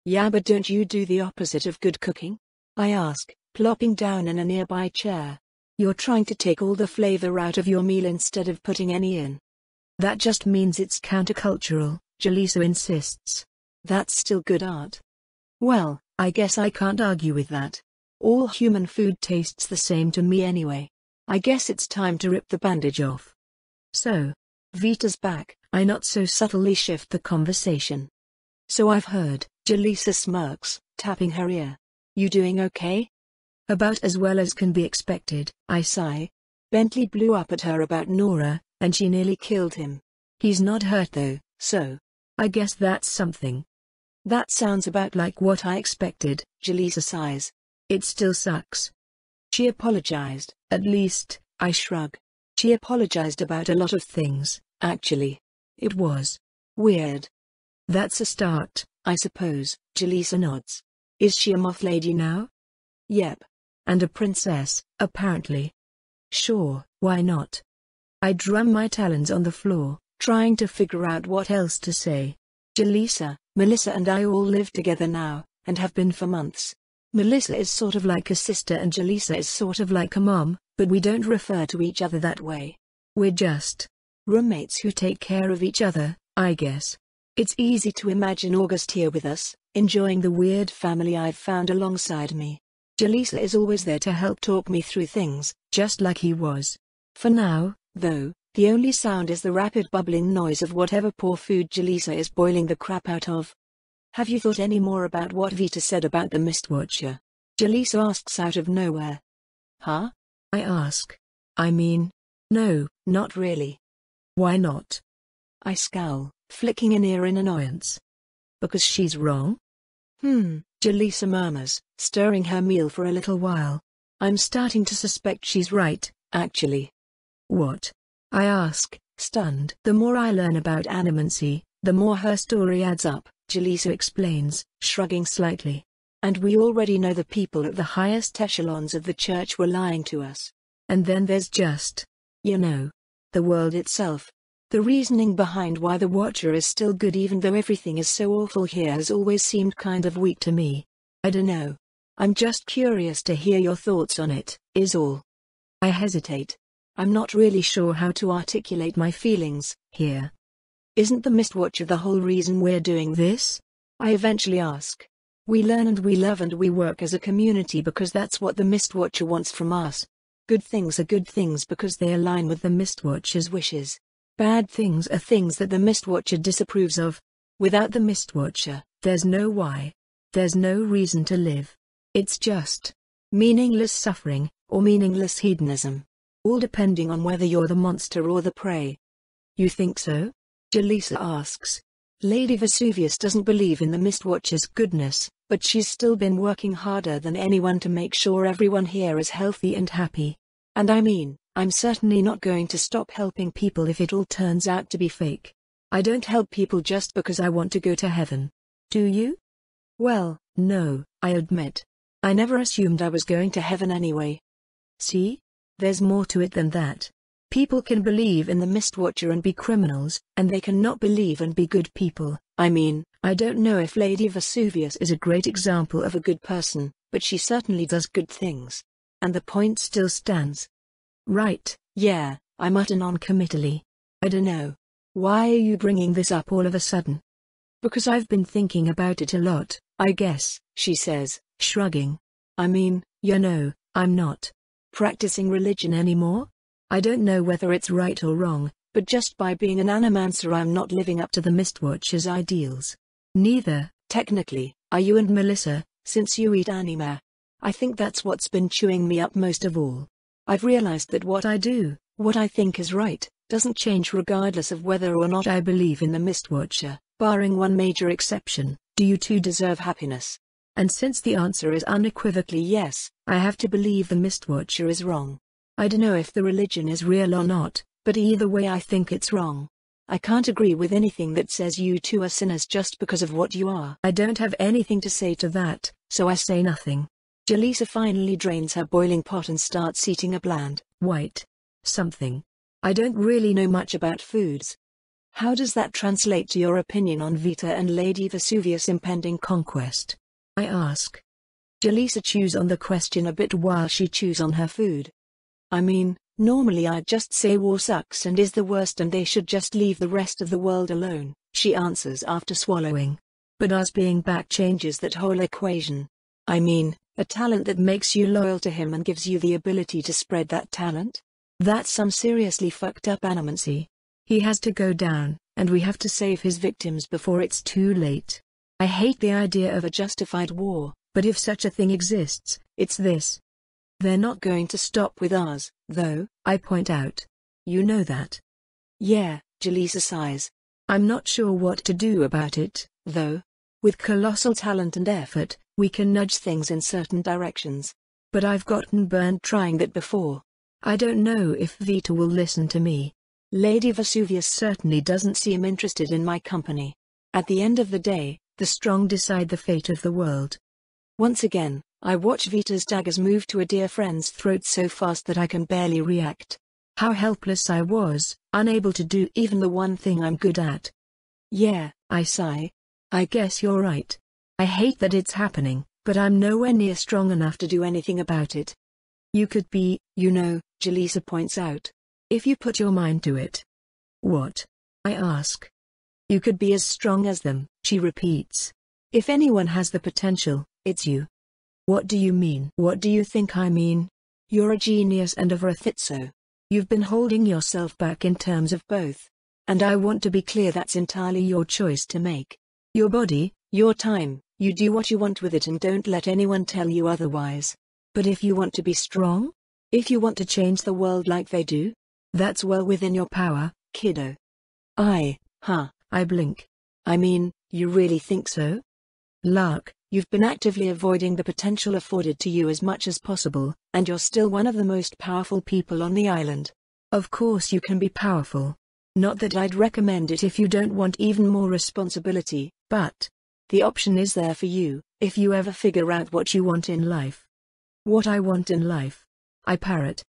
Speaker 1: Yeah, but don't you do the opposite of good cooking? I ask, plopping down in a nearby chair. You're trying to take all the flavor out of your meal instead of putting any in. That just means it's countercultural, Jaleesa insists. That's still good art. Well, I guess I can't argue with that. All human food tastes the same to me anyway. I guess it's time to rip the bandage off. So, Vita's back, I not so subtly shift the conversation. So I've heard, Jaleesa smirks, tapping her ear. You doing okay? About as well as can be expected, I sigh. Bentley blew up at her about Nora, and she nearly killed him. He's not hurt though, so I guess that's something. That sounds about like what I expected, Jaleesa sighs. It still sucks. She apologized, at least, I shrug. She apologized about a lot of things, actually. It was weird. That's a start, I suppose, Jaleesa nods. Is she a moth lady now? Yep. And a princess, apparently. Sure, why not? I drum my talons on the floor, trying to figure out what else to say. Jaleesa, Melissa and I all live together now, and have been for months. Melissa is sort of like a sister and Jaleesa is sort of like a mom, but we don't refer to each other that way. We're just roommates who take care of each other, I guess. It's easy to imagine August here with us, enjoying the weird family I've found alongside me. Jaleesa is always there to help talk me through things, just like he was. For now, though, the only sound is the rapid bubbling noise of whatever poor food Jaleesa is boiling the crap out of. Have you thought any more about what Vita said about the Mistwatcher? Jaleesa asks out of nowhere. Huh? I ask. I mean, no, not really. Why not? I scowl, flicking an ear in annoyance. Because she's wrong? Jaleesa murmurs, stirring her meal for a little while. I'm starting to suspect she's right, actually. What? I ask, stunned. The more I learn about animancy, the more her story adds up, Jaleesa explains, shrugging slightly. And we already know the people at the highest echelons of the church were lying to us. And then there's just, you know, the world itself. The reasoning behind why the Watcher is still good even though everything is so awful here has always seemed kind of weak to me. I dunno. I'm just curious to hear your thoughts on it, is all. I hesitate. I'm not really sure how to articulate my feelings here. Isn't the Mistwatcher the whole reason we're doing this? I eventually ask. We learn and we love and we work as a community because that's what the Mistwatcher wants from us. Good things are good things because they align with the Mistwatcher's wishes. Bad things are things that the Mistwatcher disapproves of. Without the Mistwatcher, there's no why. There's no reason to live. It's just meaningless suffering, or meaningless hedonism. All depending on whether you're the monster or the prey. You think so? Jaleesa asks. Lady Vesuvius doesn't believe in the Mistwatcher's goodness, but she's still been working harder than anyone to make sure everyone here is healthy and happy. And I mean, I'm certainly not going to stop helping people if it all turns out to be fake. I don't help people just because I want to go to heaven. Do you? Well, no, I admit. I never assumed I was going to heaven anyway. See? There's more to it than that. People can believe in the Mistwatcher and be criminals, and they can not believe and be good people. I mean, I don't know if Lady Vesuvius is a great example of a good person, but she certainly does good things. And the point still stands. Right, yeah, I mutter non-committally. I dunno. Why are you bringing this up all of a sudden? Because I've been thinking about it a lot, I guess, she says, shrugging. I mean, I'm not practicing religion anymore. I don't know whether it's right or wrong, but just by being an animancer I'm not living up to the Mistwatcher's ideals. Neither, technically, are you and Melissa, since you eat anima. I think that's what's been chewing me up most of all. I've realized that what I do, what I think is right, doesn't change regardless of whether or not I believe in the Mistwatcher, barring one major exception. Do you two deserve happiness? And since the answer is unequivocally yes, I have to believe the Mistwatcher is wrong. I don't know if the religion is real or not, but either way I think it's wrong. I can't agree with anything that says you two are sinners just because of what you are. I don't have anything to say to that, so I say nothing. Jaleesa finally drains her boiling pot and starts eating a bland, white something. I don't really know much about foods. How does that translate to your opinion on Vita and Lady Vesuvius' impending conquest? I ask. Jaleesa chews on the question a bit while she chews on her food. I mean, normally I'd just say war sucks and is the worst and they should just leave the rest of the world alone, she answers after swallowing. But us being back changes that whole equation. I mean, a talent that makes you loyal to him and gives you the ability to spread that talent? That's some seriously fucked up animancy. He has to go down, and we have to save his victims before it's too late. I hate the idea of a justified war, but if such a thing exists, it's this. They're not going to stop with ours, though, I point out. You know that. Yeah, Jaleesa sighs. I'm not sure what to do about it, though. With colossal talent and effort, we can nudge things in certain directions. But I've gotten burned trying that before. I don't know if Vita will listen to me. Lady Vesuvius certainly doesn't seem interested in my company. At the end of the day, the strong decide the fate of the world. Once again, I watch Vita's daggers move to a dear friend's throat so fast that I can barely react. How helpless I was, unable to do even the one thing I'm good at. Yeah, I sigh. I guess you're right. I hate that it's happening, but I'm nowhere near strong enough to do anything about it. You could be, Jaleesa points out. If you put your mind to it. What? I ask. You could be as strong as them, she repeats. If anyone has the potential, it's you. What do you mean? What do you think I mean? You're a genius and a Vratitso. You've been holding yourself back in terms of both. And I want to be clear that's entirely your choice to make. Your body, your time, you do what you want with it and don't let anyone tell you otherwise. But if you want to be strong? If you want to change the world like they do? That's well within your power, kiddo. I blink. I mean, you really think so? Lark, you've been actively avoiding the potential afforded to you as much as possible, and you're still one of the most powerful people on the island. Of course you can be powerful. Not that I'd recommend it if you don't want even more responsibility, but the option is there for you, if you ever figure out what you want in life. What I want in life? I parrot.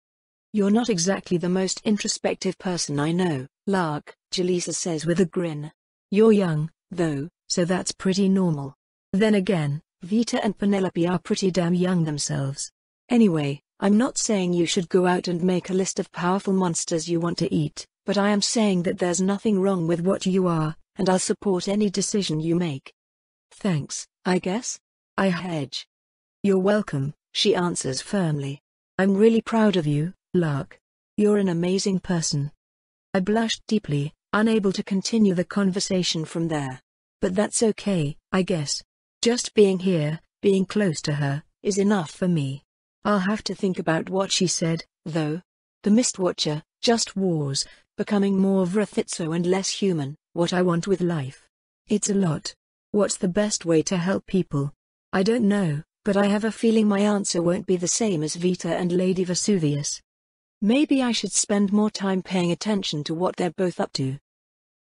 Speaker 1: You're not exactly the most introspective person I know, Lark, Jaleesa says with a grin. You're young, though, so that's pretty normal. Then again, Vita and Penelope are pretty damn young themselves. Anyway, I'm not saying you should go out and make a list of powerful monsters you want to eat, but I am saying that there's nothing wrong with what you are, and I'll support any decision you make. Thanks, I guess? I hedge. You're welcome, she answers firmly. I'm really proud of you, Lark. You're an amazing person. I blushed deeply, unable to continue the conversation from there. But that's okay, I guess. Just being here, being close to her, is enough for me. I'll have to think about what she said, though. The Mistwatcher, just wars, becoming more Vrithitso and less human, what I want with life. It's a lot. What's the best way to help people? I don't know, but I have a feeling my answer won't be the same as Vita and Lady Vesuvius. Maybe I should spend more time paying attention to what they're both up to.